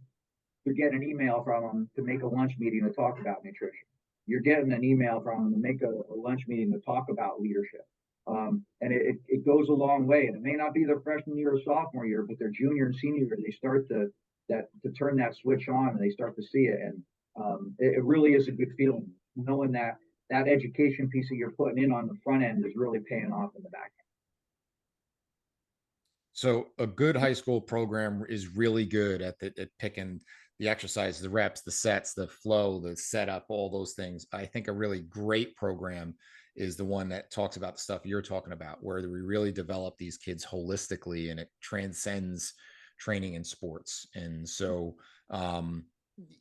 S3: you're getting an email from them to make a lunch meeting to talk about nutrition. You're getting an email from them to make a lunch meeting to talk about leadership. And it goes a long way. And it may not be their freshman year or sophomore year, but their junior and senior year, they start to turn that switch on, and they start to see it. And it really is a good feeling knowing that that education piece that you're putting in on the front end is really paying off in the back end.
S1: So a good high school program is really good at picking the exercises, the reps, the sets, the flow, the setup, all those things. I think a really great program is the one that talks about the stuff you're talking about, where we really develop these kids holistically, and it transcends training and sports. And so,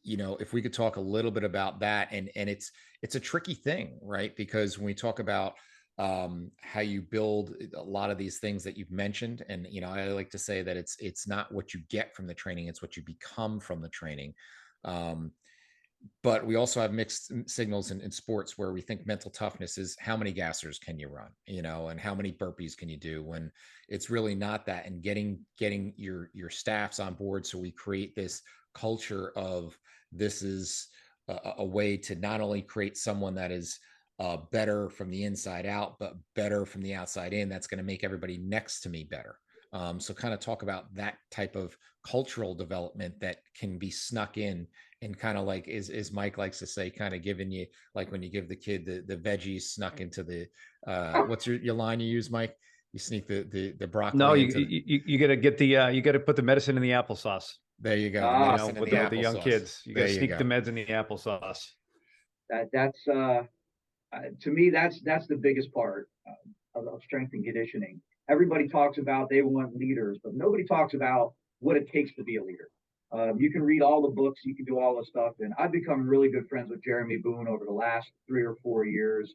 S1: you know, if we could talk a little bit about that, and it's a tricky thing, right? Because when we talk about how you build a lot of these things that you've mentioned, and you know, I like to say that it's not what you get from the training, it's what you become from the training. But we also have mixed signals in sports, where we think mental toughness is how many gassers can you run, you know, and how many burpees can you do, when it's really not that. And getting your staffs on board, so we create this culture of, this is a way to not only create someone that is better from the inside out, but better from the outside in. That's going to make everybody next to me better. So kind of talk about that type of cultural development that can be snuck in, and kind of like, is Mike likes to say, kind of giving you, like when you give the kid the veggies snuck into the, what's your line you use, Mike? You sneak the broccoli.
S2: No, you got to get the, you got to put the medicine in the applesauce.
S1: There you go.
S2: You know, with the young kids, you got to sneak the meds in the applesauce.
S3: That's to me, that's the biggest part of strength and conditioning. Everybody talks about they want leaders, but nobody talks about what it takes to be a leader. You can read all the books, you can do all the stuff, and I've become really good friends with Jeremy Boone over the last 3 or 4 years,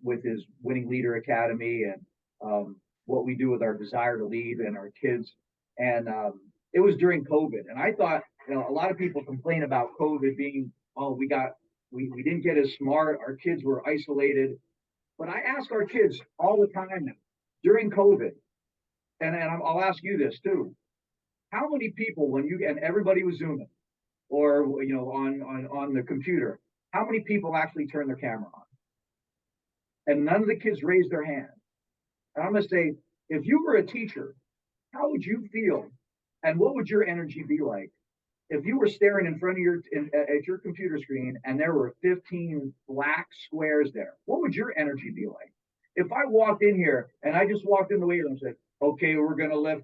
S3: with his Winning Leader Academy, and what we do with our Desire to Lead and our kids. And it was during COVID, and I thought, you know, a lot of people complain about COVID being, oh, we didn't get as smart, our kids were isolated. But I ask our kids all the time now, during COVID, and I'll ask you this too: how many people, when you, and everybody was Zooming, or you know, on the computer, how many people actually turned their camera on? And none of the kids raised their hand. And I'm gonna say, if you were a teacher, how would you feel, and what would your energy be like if you were staring in front of at your computer screen, and there were 15 black squares there? What would your energy be like? If I walked in here and I just walked in the weight room and said, okay, we're going to lift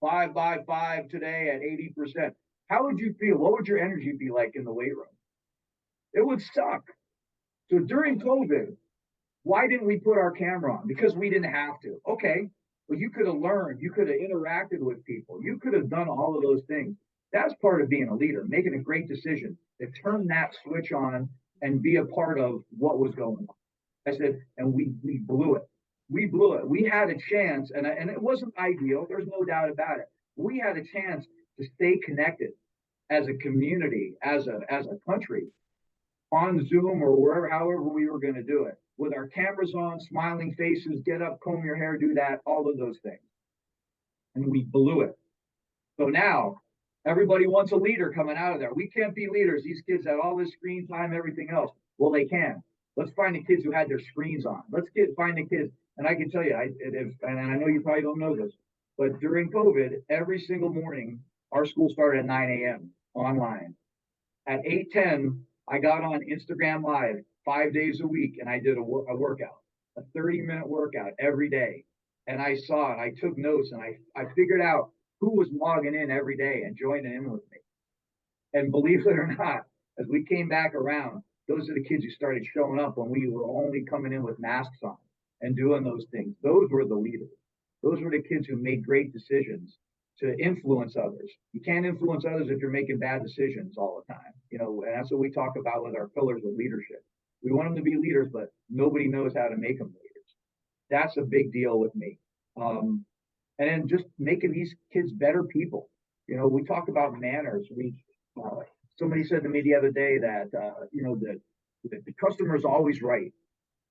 S3: 5x5 today at 80%, how would you feel? What would your energy be like in the weight room? It would suck. So during COVID, why didn't we put our camera on? Because we didn't have to. Okay, well, you could have learned, you could have interacted with people, you could have done all of those things. That's part of being a leader, making a great decision to turn that switch on and be a part of what was going on. I said, and we blew it. We blew it. We had a chance, and it wasn't ideal. There's no doubt about it. We had a chance to stay connected as a community, as a country, on Zoom or wherever, however we were going to do it, with our cameras on, smiling faces, get up, comb your hair, do that, all of those things. And we blew it. So now everybody wants a leader coming out of there. We can't be leaders. These kids had all this screen time, everything else. Well, they can. Let's find the kids who had their screens on. Find the kids. And I can tell you, and I know you probably don't know this, but during COVID, every single morning, our school started at 9 a.m. online. At 8:10, I got on Instagram Live 5 days a week, and I did a workout, a 30-minute workout every day. And I saw it. I took notes, and I figured out who was logging in every day and joining in with me. And believe it or not, as we came back around, those are the kids who started showing up when we were only coming in with masks on and doing those things. Those were the leaders. Those were the kids who made great decisions to influence others. You can't influence others if you're making bad decisions all the time. And that's what we talk about with our pillars of leadership. We want them to be leaders, but nobody knows how to make them leaders. That's a big deal with me. And then just making these kids better people. We talk about manners. Somebody said to me the other day that, the customer is always right.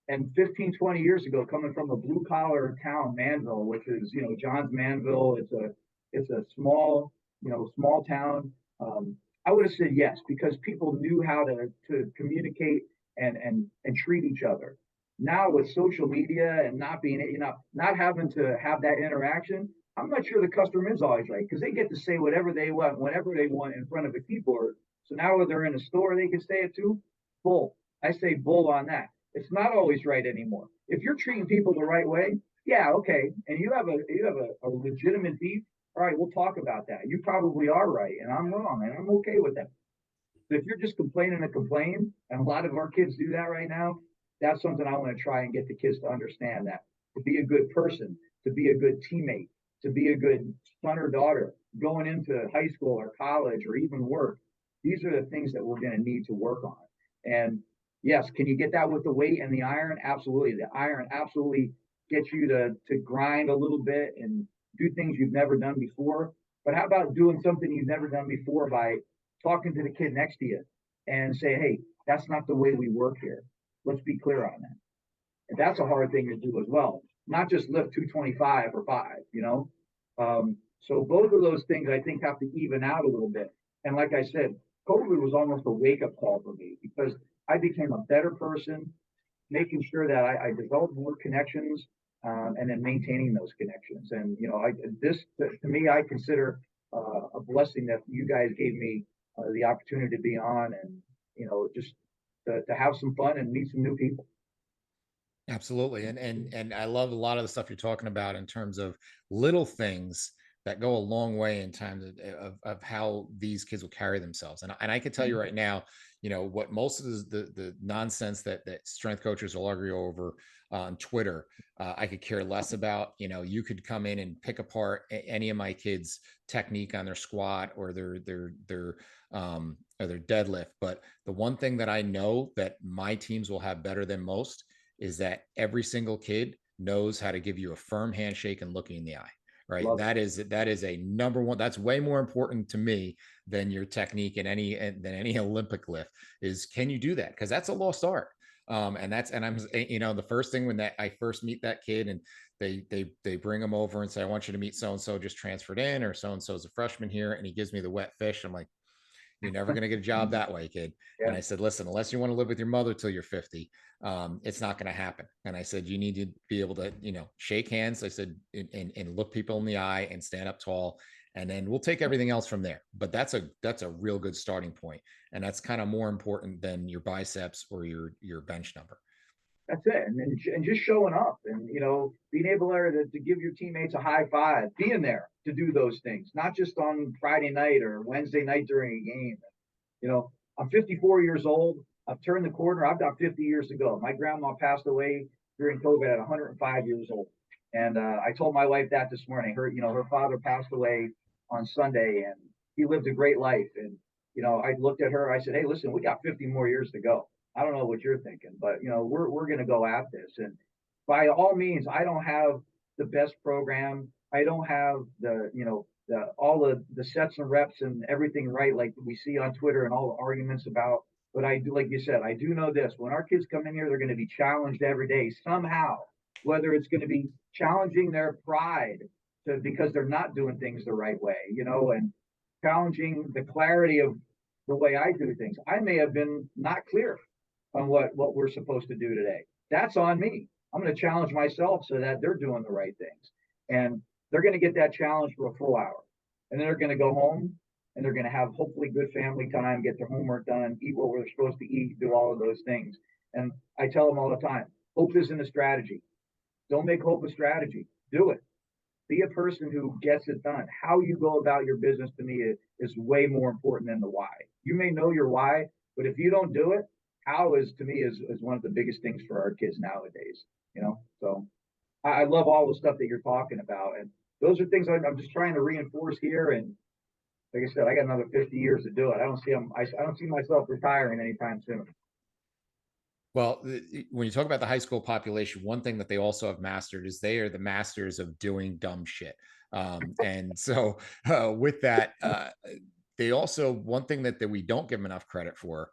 S3: And 15, 20 years ago, coming from a blue collar town, Manville, which is, John's Manville, it's a small town. I would have said yes, because people knew how to communicate and treat each other. Now with social media and not having to have that interaction, I'm not sure the customer is always right, because they get to say whatever they want, whenever they want in front of a keyboard. So now when they're in a store, they can say it too. Bull. I say bull on that. It's not always right anymore. If you're treating people the right way, yeah, okay, and you have a legitimate beef, all right, we'll talk about that. You probably are right, and I'm wrong, and I'm okay with that. But if you're just complaining to complain, and a lot of our kids do that right now, that's something I want to try and get the kids to understand, that to be a good person, to be a good teammate, to be a good son or daughter going into high school or college or even work. These are the things that we're going to need to work on. And yes, can you get that with the weight and the iron? Absolutely. The iron absolutely gets you to grind a little bit and do things you've never done before. But how about doing something you've never done before by talking to the kid next to you and say, hey, that's not the way we work here. Let's be clear on that. And that's a hard thing to do as well. Not just lift 225 or 5, So both of those things I think have to even out a little bit. And like I said, COVID was almost a wake-up call for me, because I became a better person, making sure that I developed more connections, and then maintaining those connections. And to me, I consider a blessing that you guys gave me the opportunity to be on, and just to have some fun and meet some new people.
S1: Absolutely. And I love a lot of the stuff you're talking about in terms of little things that go a long way in terms of how these kids will carry themselves. And I can tell you right now, what most of the nonsense that strength coaches will argue over on Twitter, I could care less about. You could come in and pick apart any of my kids' technique on their squat or their deadlift. But the one thing that I know that my teams will have better than most is that every single kid knows how to give you a firm handshake and look you in the eye. Right. That is a number one. That's way more important to me than your technique than any Olympic lift is. Can you do that? Because that's a lost art. I'm the first thing when I first meet that kid and they bring him over and say, I want you to meet so-and-so just transferred in, or so-and-so is a freshman here. And he gives me the wet fish. I'm like, you're never going to get a job that way, kid. Yeah. And I said, listen, unless you want to live with your mother till you're 50, it's not going to happen. And I said, you need to be able to, shake hands. I said, and look people in the eye and stand up tall. And then we'll take everything else from there. But that's a real good starting point. And that's kind of more important than your biceps or your bench number.
S3: That's it. And just showing up and, being able to give your teammates a high five, being there to do those things, not just on Friday night or Wednesday night during a game. I'm 54 years old. I've turned the corner. I've got 50 years to go. My grandma passed away during COVID at 105 years old. And I told my wife that this morning. Her father passed away on Sunday, and he lived a great life. And I looked at her. I said, "Hey, listen, we got 50 more years to go. I don't know what you're thinking, but we're going to go at this. And by all means, I don't have the best program. I don't have all the sets and reps and everything right, like we see on Twitter and all the arguments about. But I do, like you said, I do know this: when our kids come in here, they're going to be challenged every day somehow. Whether it's going to be challenging their pride because they're not doing things the right way, and challenging the clarity of the way I do things. I may have been not clear on what we're supposed to do today. That's on me. I'm going to challenge myself so that they're doing the right things. And they're going to get that challenge for a full hour. And then they're going to go home and they're going to have hopefully good family time, get their homework done, eat what we're supposed to eat, do all of those things. And I tell them all the time, hope isn't a strategy. Don't make hope a strategy. Do it. Be a person who gets it done. How you go about your business to me is way more important than the why. You may know your why, but if you don't do it, how is to me is one of the biggest things for our kids nowadays. So I love all the stuff that you're talking about, and those are things I'm just trying to reinforce here. And like I said, I got another 50 years to do it. I don't see myself retiring anytime soon.
S1: Well, when you talk about the high school population, one thing that they also have mastered is they are the masters of doing dumb shit. And so with that, they also, one thing that we don't give them enough credit for,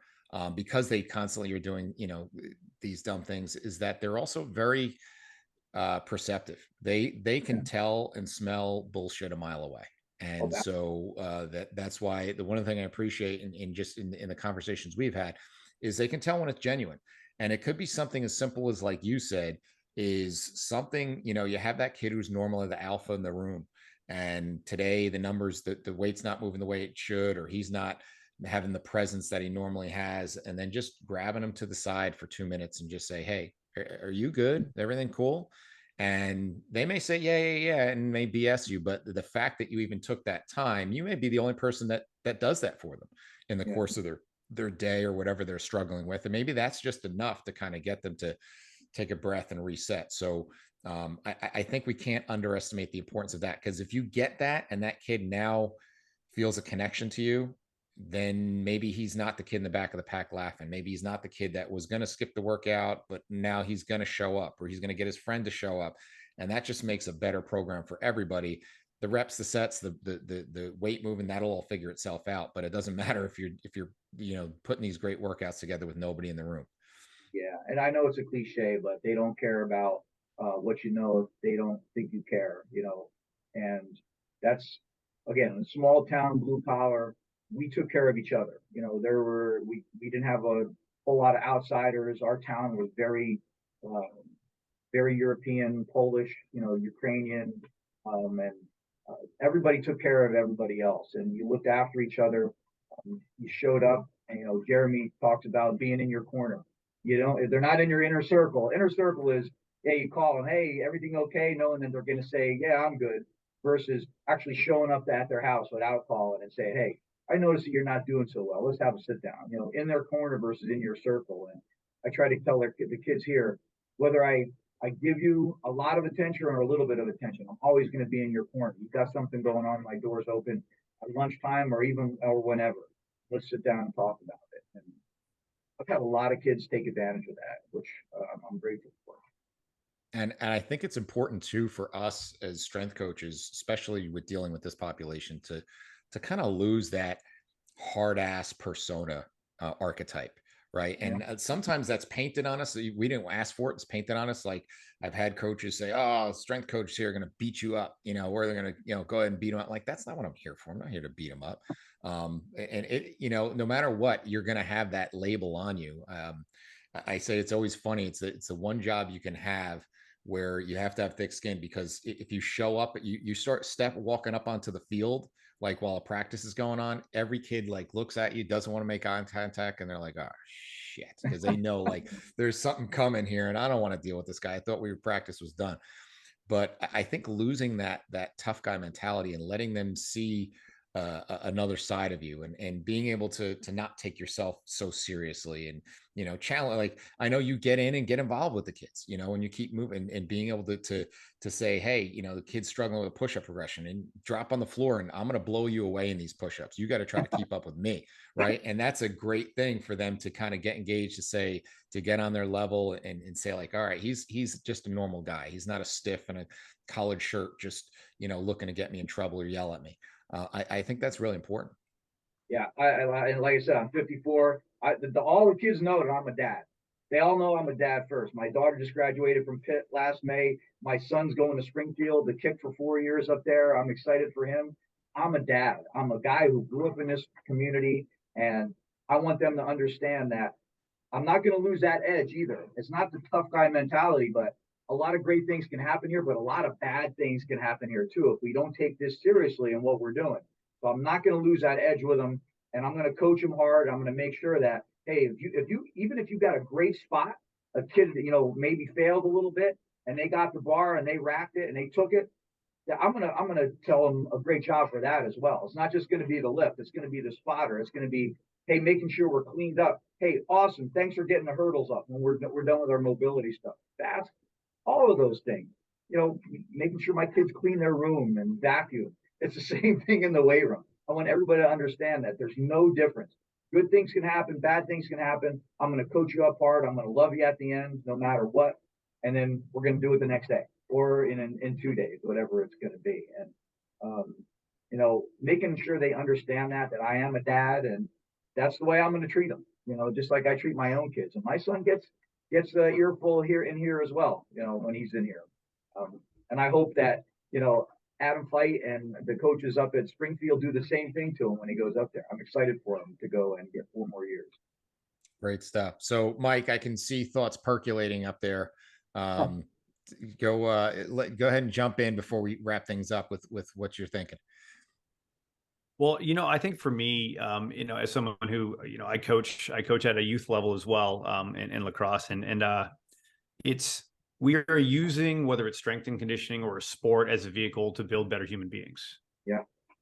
S1: because they constantly are doing, these dumb things, is that they're also very perceptive. They can tell and smell bullshit a mile away. And so that's why the one thing I appreciate in the conversations we've had is they can tell when it's genuine. And it could be something as simple as, like you said, is something, you have that kid who's normally the alpha in the room. And today the numbers, the weight's not moving the way it should, or he's not having the presence that he normally has. And then just grabbing him to the side for 2 minutes and just say, "Hey, are you good? Everything cool?" And they may say, yeah, and may BS you. But the fact that you even took that time, you may be the only person that does that for them in the course of their day or whatever they're struggling with. And maybe that's just enough to kind of get them to take a breath and reset. So I think we can't underestimate the importance of that, because if you get that and that kid now feels a connection to you, then maybe he's not the kid in the back of the pack laughing. Maybe he's not the kid that was going to skip the workout, but now he's going to show up, or he's going to get his friend to show up. And that just makes a better program for everybody. The reps, the sets, the weight moving, that'll all figure itself out. But it doesn't matter if you're putting these great workouts together with nobody in the room.
S3: Yeah, and I know it's a cliche, but they don't care about what you know if they don't think you care. And that's, again, small town, blue collar. We took care of each other. We didn't have a whole lot of outsiders. Our town was uh, very European, Polish, Ukrainian, and everybody took care of everybody else, and you looked after each other. You showed up, and Jeremy talked about being in your corner. If they're not in your inner circle. Inner circle is, yeah, you call them, hey, everything okay, knowing that they're going to say, yeah, I'm good, versus actually showing up at their house without calling and say, hey, I noticed that you're not doing so well. Let's have a sit down. In their corner versus in your circle. And I try to tell the kids here, whether I give you a lot of attention or a little bit of attention, I'm always going to be in your corner. You've got something going on, my door's open at lunchtime or whenever. Let's sit down and talk about it. And I've had a lot of kids take advantage of that, which I'm grateful for.
S1: And I think it's important too for us as strength coaches, especially with dealing with this population, to kind of lose that hard ass persona archetype, right?
S3: Yeah.
S1: And sometimes that's painted on us. We didn't ask for it; it's painted on us. Like I've had coaches say, "Oh, strength coaches here are going to beat you up," or they're going to go ahead and beat them up. Like, that's not what I'm here for. I'm not here to beat them up. And it, no matter what, you're going to have that label on you. I say it's always funny. It's the one job you can have where you have to have thick skin, because if you show up, you start walking up onto the field, like while a practice is going on, every kid like looks at you, doesn't want to make eye contact, and they're like, "Oh shit, because they know like there's something coming here and I don't want to deal with this guy. I thought practice was done. But I think losing that tough guy mentality and letting them see another side of you, and being able to not take yourself so seriously, and challenge. Like, I know you get in and get involved with the kids, and you keep moving, and being able to say, hey, the kid's struggling with a push-up progression, and drop on the floor, and I'm going to blow you away in these push-ups. You got to try to keep up with me, right? And that's a great thing for them to kind of get engaged, to get on their level, and say like, all right, he's just a normal guy. He's not a stiff in a collared shirt, just looking to get me in trouble or yell at me. I think that's really important.
S3: Yeah, and like I said, I'm 54. All the kids know that I'm a dad. They all know I'm a dad first. My daughter just graduated from Pitt last May. My son's going to Springfield to kick for 4 years up there. I'm excited for him. I'm a dad. I'm a guy who grew up in this community, and I want them to understand that I'm not going to lose that edge either. It's not the tough guy mentality, but a lot of great things can happen here, but a lot of bad things can happen here too if we don't take this seriously in what we're doing. So I'm not going to lose that edge with them, and I'm going to coach them hard. I'm going to make sure that, hey, even if you got a great spot, a kid maybe failed a little bit, and they got the bar and they racked it and they took it, I'm gonna tell them a great job for that as well. It's not just going to be the lift. It's going to be the spotter. It's going to be, hey, making sure we're cleaned up. Hey, awesome. Thanks for getting the hurdles up when we're done with our mobility stuff. That's all of those things. Making sure my kids clean their room and vacuum. It's the same thing in the weight room. I want everybody to understand that there's no difference. Good things can happen, bad things can happen. I'm going to coach you up hard. I'm going to love you at the end, no matter what. And then we're going to do it the next day or in 2 days, whatever it's going to be. And making sure they understand that I am a dad, and that's the way I'm going to treat them. Just like I treat my own kids. And my son gets the earful here in here as well. When he's in here. And I hope that Adam Fight and the coaches up at Springfield do the same thing to him when he goes up there. I'm excited for him to go and get 4 more years.
S1: Great stuff. So, Mike, I can see thoughts percolating up there. Go ahead and jump in before we wrap things up with what you're thinking.
S2: Well, I think for me, as someone who, I coach at a youth level as well, in lacrosse, and we are using, whether it's strength and conditioning or a sport, as a vehicle to build better human beings.
S3: Yeah.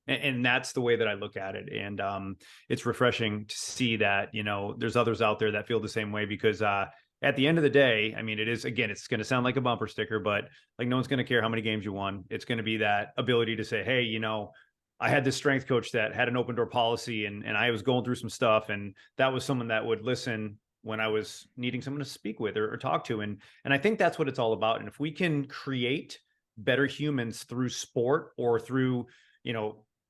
S2: And that's the way that I look at it. And it's refreshing to see that, there's others out there that feel the same way, because at the end of the day, I mean, it's going to sound like a bumper sticker, but like, no one's going to care how many games you won. It's going to be that ability to say, hey, I had this strength coach that had an open door policy, and I was going through some stuff, and that was someone that would listen when I was needing someone to speak with or talk to. And I think that's what it's all about. And if we can create better humans through sport or through,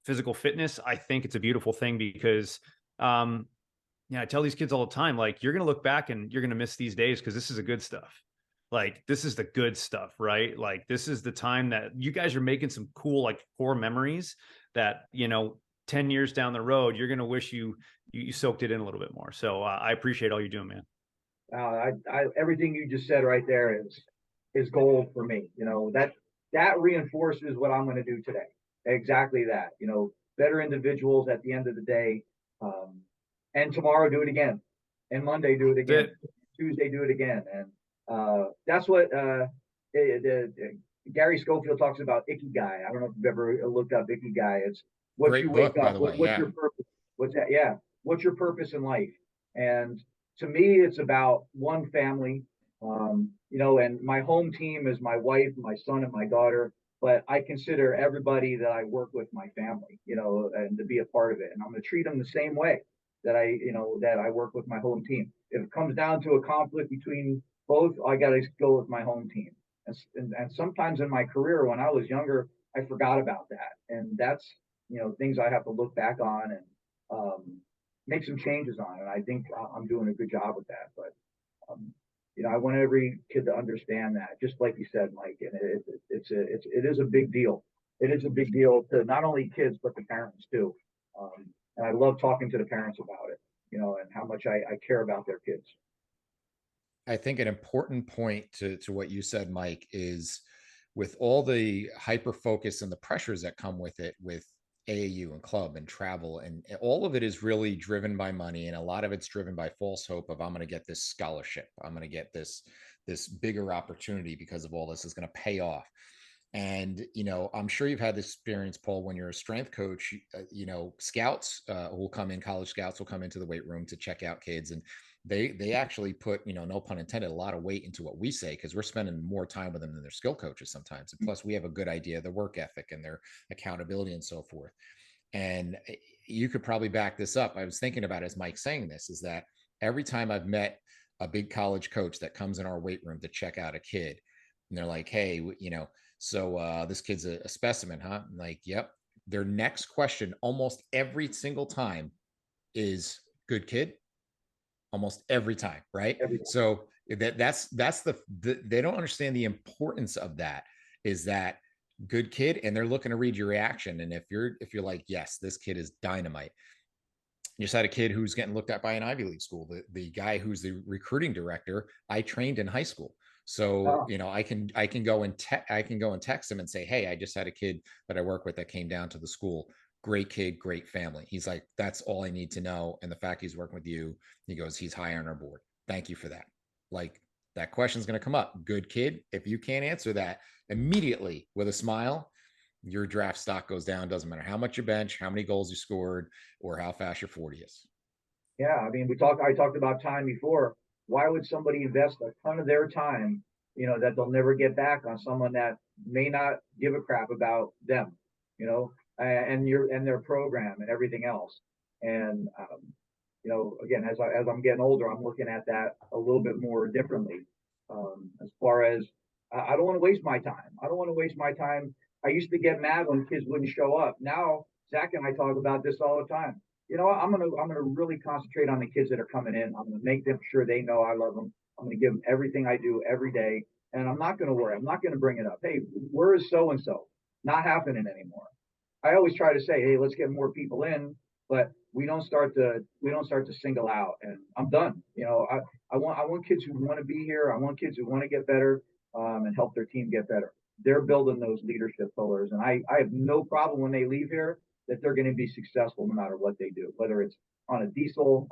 S2: physical fitness, I think it's a beautiful thing, because, I tell these kids all the time, like, you're going to look back and you're going to miss these days, because this is the good stuff. Like, this is the good stuff, right? Like, this is the time that you guys are making some cool, like, core memories that, 10 years down the road, you're going to wish you soaked it in a little bit more. So I appreciate all you're doing, man.
S3: Everything you just said right there is gold for me. That reinforces what I'm going to do today. Exactly that. Better individuals at the end of the day. And tomorrow do it again, and Monday do it again, Tuesday do it again, and that's what Gary Schofield talks about. Ikigai. I don't know if you've ever looked up Ikigai. It's what
S1: Great
S3: you wake
S1: book, by
S3: up.
S1: the way.
S3: What's your purpose? What's that? Yeah. What's your purpose in life? And to me, it's about one family. And my home team is my wife, my son, and my daughter. But I consider everybody that I work with my family, and to be a part of it. And I'm going to treat them the same way that I work with my home team. If it comes down to a conflict between both, I got to go with my home team. And sometimes in my career, when I was younger, I forgot about that. And that's, things I have to look back on and make some changes on. And I think I'm doing a good job with that. But, I want every kid to understand that, just like you said, Mike, and it is a big deal. It is a big deal to not only kids, but the parents too. And I love talking to the parents about it, and how much I care about their kids.
S1: I think an important point to what you said, Mike, is with all the hyper focus and the pressures that come with it, with AAU and club and travel, and all of it is really driven by money, and a lot of it's driven by false hope of I'm going to get this scholarship, I'm going to get this bigger opportunity because of all this is going to pay off. And I'm sure you've had this experience, Paul, when you're a strength coach. Scouts will come in, college scouts will come into the weight room to check out kids, and they actually put, no pun intended, a lot of weight into what we say, because we're spending more time with them than their skill coaches sometimes. And plus we have a good idea of their work ethic and their accountability and so forth. And you could probably back this up. I was thinking about, as Mike's saying this, is that every time I've met a big college coach that comes in our weight room to check out a kid, and they're like, hey, so this kid's a specimen, huh? I'm like, yep. Their next question almost every single time is good kid. Almost every time, right? Every time. So that's they don't understand the importance of that, is that good kid, and they're looking to read your reaction. And if you're like, yes, this kid is dynamite. You just had a kid who's getting looked at by an Ivy League school. The guy who's the recruiting director, I trained in high school. So, I can go and text him and say, hey, I just had a kid that I work with that came down to the school. Great kid, great family. He's like, that's all I need to know. And the fact he's working with you, he goes, he's high on our board. Thank you for that. Like, that question's going to come up. Good kid. If you can't answer that immediately with a smile, your draft stock goes down. Doesn't matter how much you bench, how many goals you scored, or how fast your 40 is.
S3: Yeah. I mean, I talked about time before. Why would somebody invest a ton of their time, that they'll never get back on someone that may not give a crap about them, and their program and everything else. And, again, as I'm getting older, I'm looking at that a little bit more differently. As far as, I don't want to waste my time. I used to get mad when kids wouldn't show up. Now, Zach and I talk about this all the time. I'm gonna really concentrate on the kids that are coming in. I'm gonna make them sure they know I love them. I'm gonna give them everything I do every day, and I'm not gonna worry. I'm not gonna bring it up. Hey, where is so and so? Not happening anymore. I always try to say, hey, let's get more people in, but we don't start to single out. And I'm done. I want kids who want to be here. I want kids who want to get better, and help their team get better. They're building those leadership pillars, and I have no problem when they leave here that they're going to be successful no matter what they do, whether it's on a diesel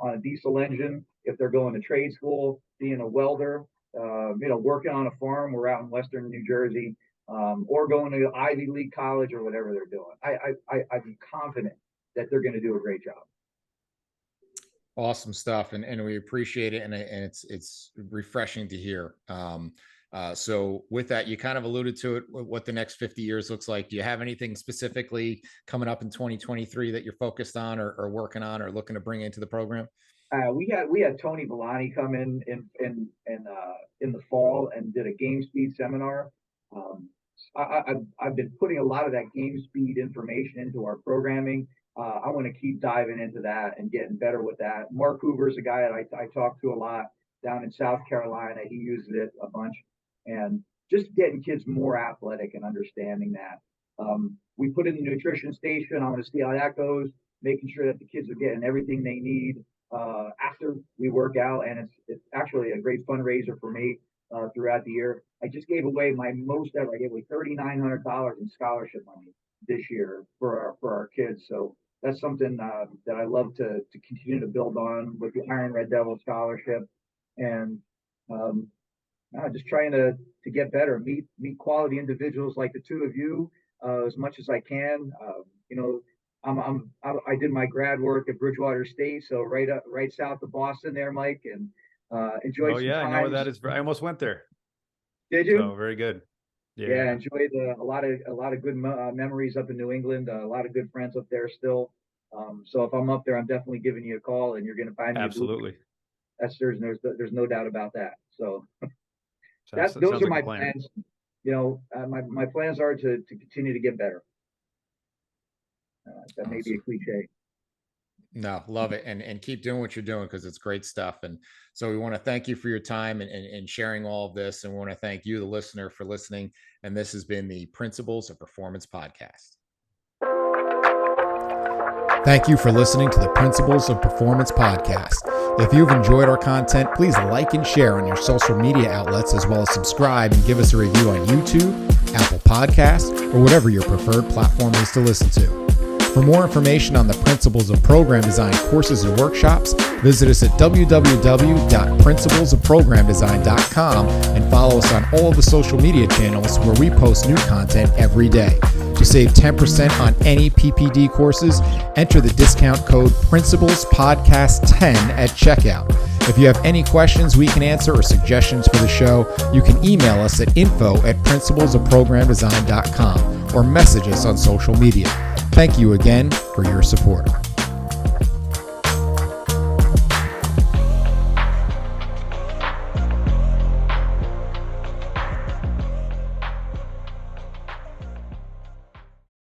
S3: engine, if they're going to trade school, being a welder, working on a farm. We're out in Western New Jersey, or going to Ivy League college or whatever they're doing. I'm confident that they're going to do a great job.
S1: Awesome stuff. And we appreciate it. And it's refreshing to hear. So with that, you kind of alluded to it, what the next 50 years looks like. Do you have anything specifically coming up in 2023 that you're focused on or working on or looking to bring into the program?
S3: We had Tony Villani come in the fall and did a game speed seminar. I've been putting a lot of that game speed information into our programming. I want to keep diving into that and getting better with that. Mark Hoover's a guy that I talk to a lot down in South Carolina. He uses it a bunch. And just getting kids more athletic and understanding that. We put in the nutrition station. I want to see how that goes, making sure that the kids are getting everything they need after we work out. And it's actually a great fundraiser for me throughout the year. I just gave away my most ever. I gave away $3,900 in scholarship money this year for our kids. So that's something that I love to continue to build on with the Iron Red Devil scholarship. And just trying to get better, meet quality individuals like the two of you as much as I can. I did my grad work at Bridgewater State, so right south of Boston there, Mike, and enjoyed. Oh yeah,
S2: I know where that is. I almost went there.
S3: Did you?
S2: So very good.
S3: Yeah, enjoyed a lot of good memories up in New England. A lot of good friends up there still. So if I'm up there, I'm definitely giving you a call, and you're going to find me.
S2: Absolutely.
S3: There's no doubt about that. So those are my plans. My plans are to continue to get better. That may be a cliche.
S1: No, love it. And keep doing what you're doing, because it's great stuff. And so we want to thank you for your time and sharing all of this. And we want to thank you, the listener, for listening. And this has been the Principles of Performance podcast. Thank you for listening to the Principles of Performance podcast. If you've enjoyed our content, please like and share on your social media outlets, as well as subscribe and give us a review on YouTube, Apple Podcasts, or whatever your preferred platform is to listen to. For more information on the Principles of Program Design courses and workshops, visit us at www.principlesofprogramdesign.com and follow us on all of the social media channels where we post new content every day. To save 10% on any PPD courses, enter the discount code PRINCIPLESPODCAST10 at checkout. If you have any questions we can answer or suggestions for the show, you can email us at info@principlesofprogramdesign.com or message us on social media. Thank you again for your support.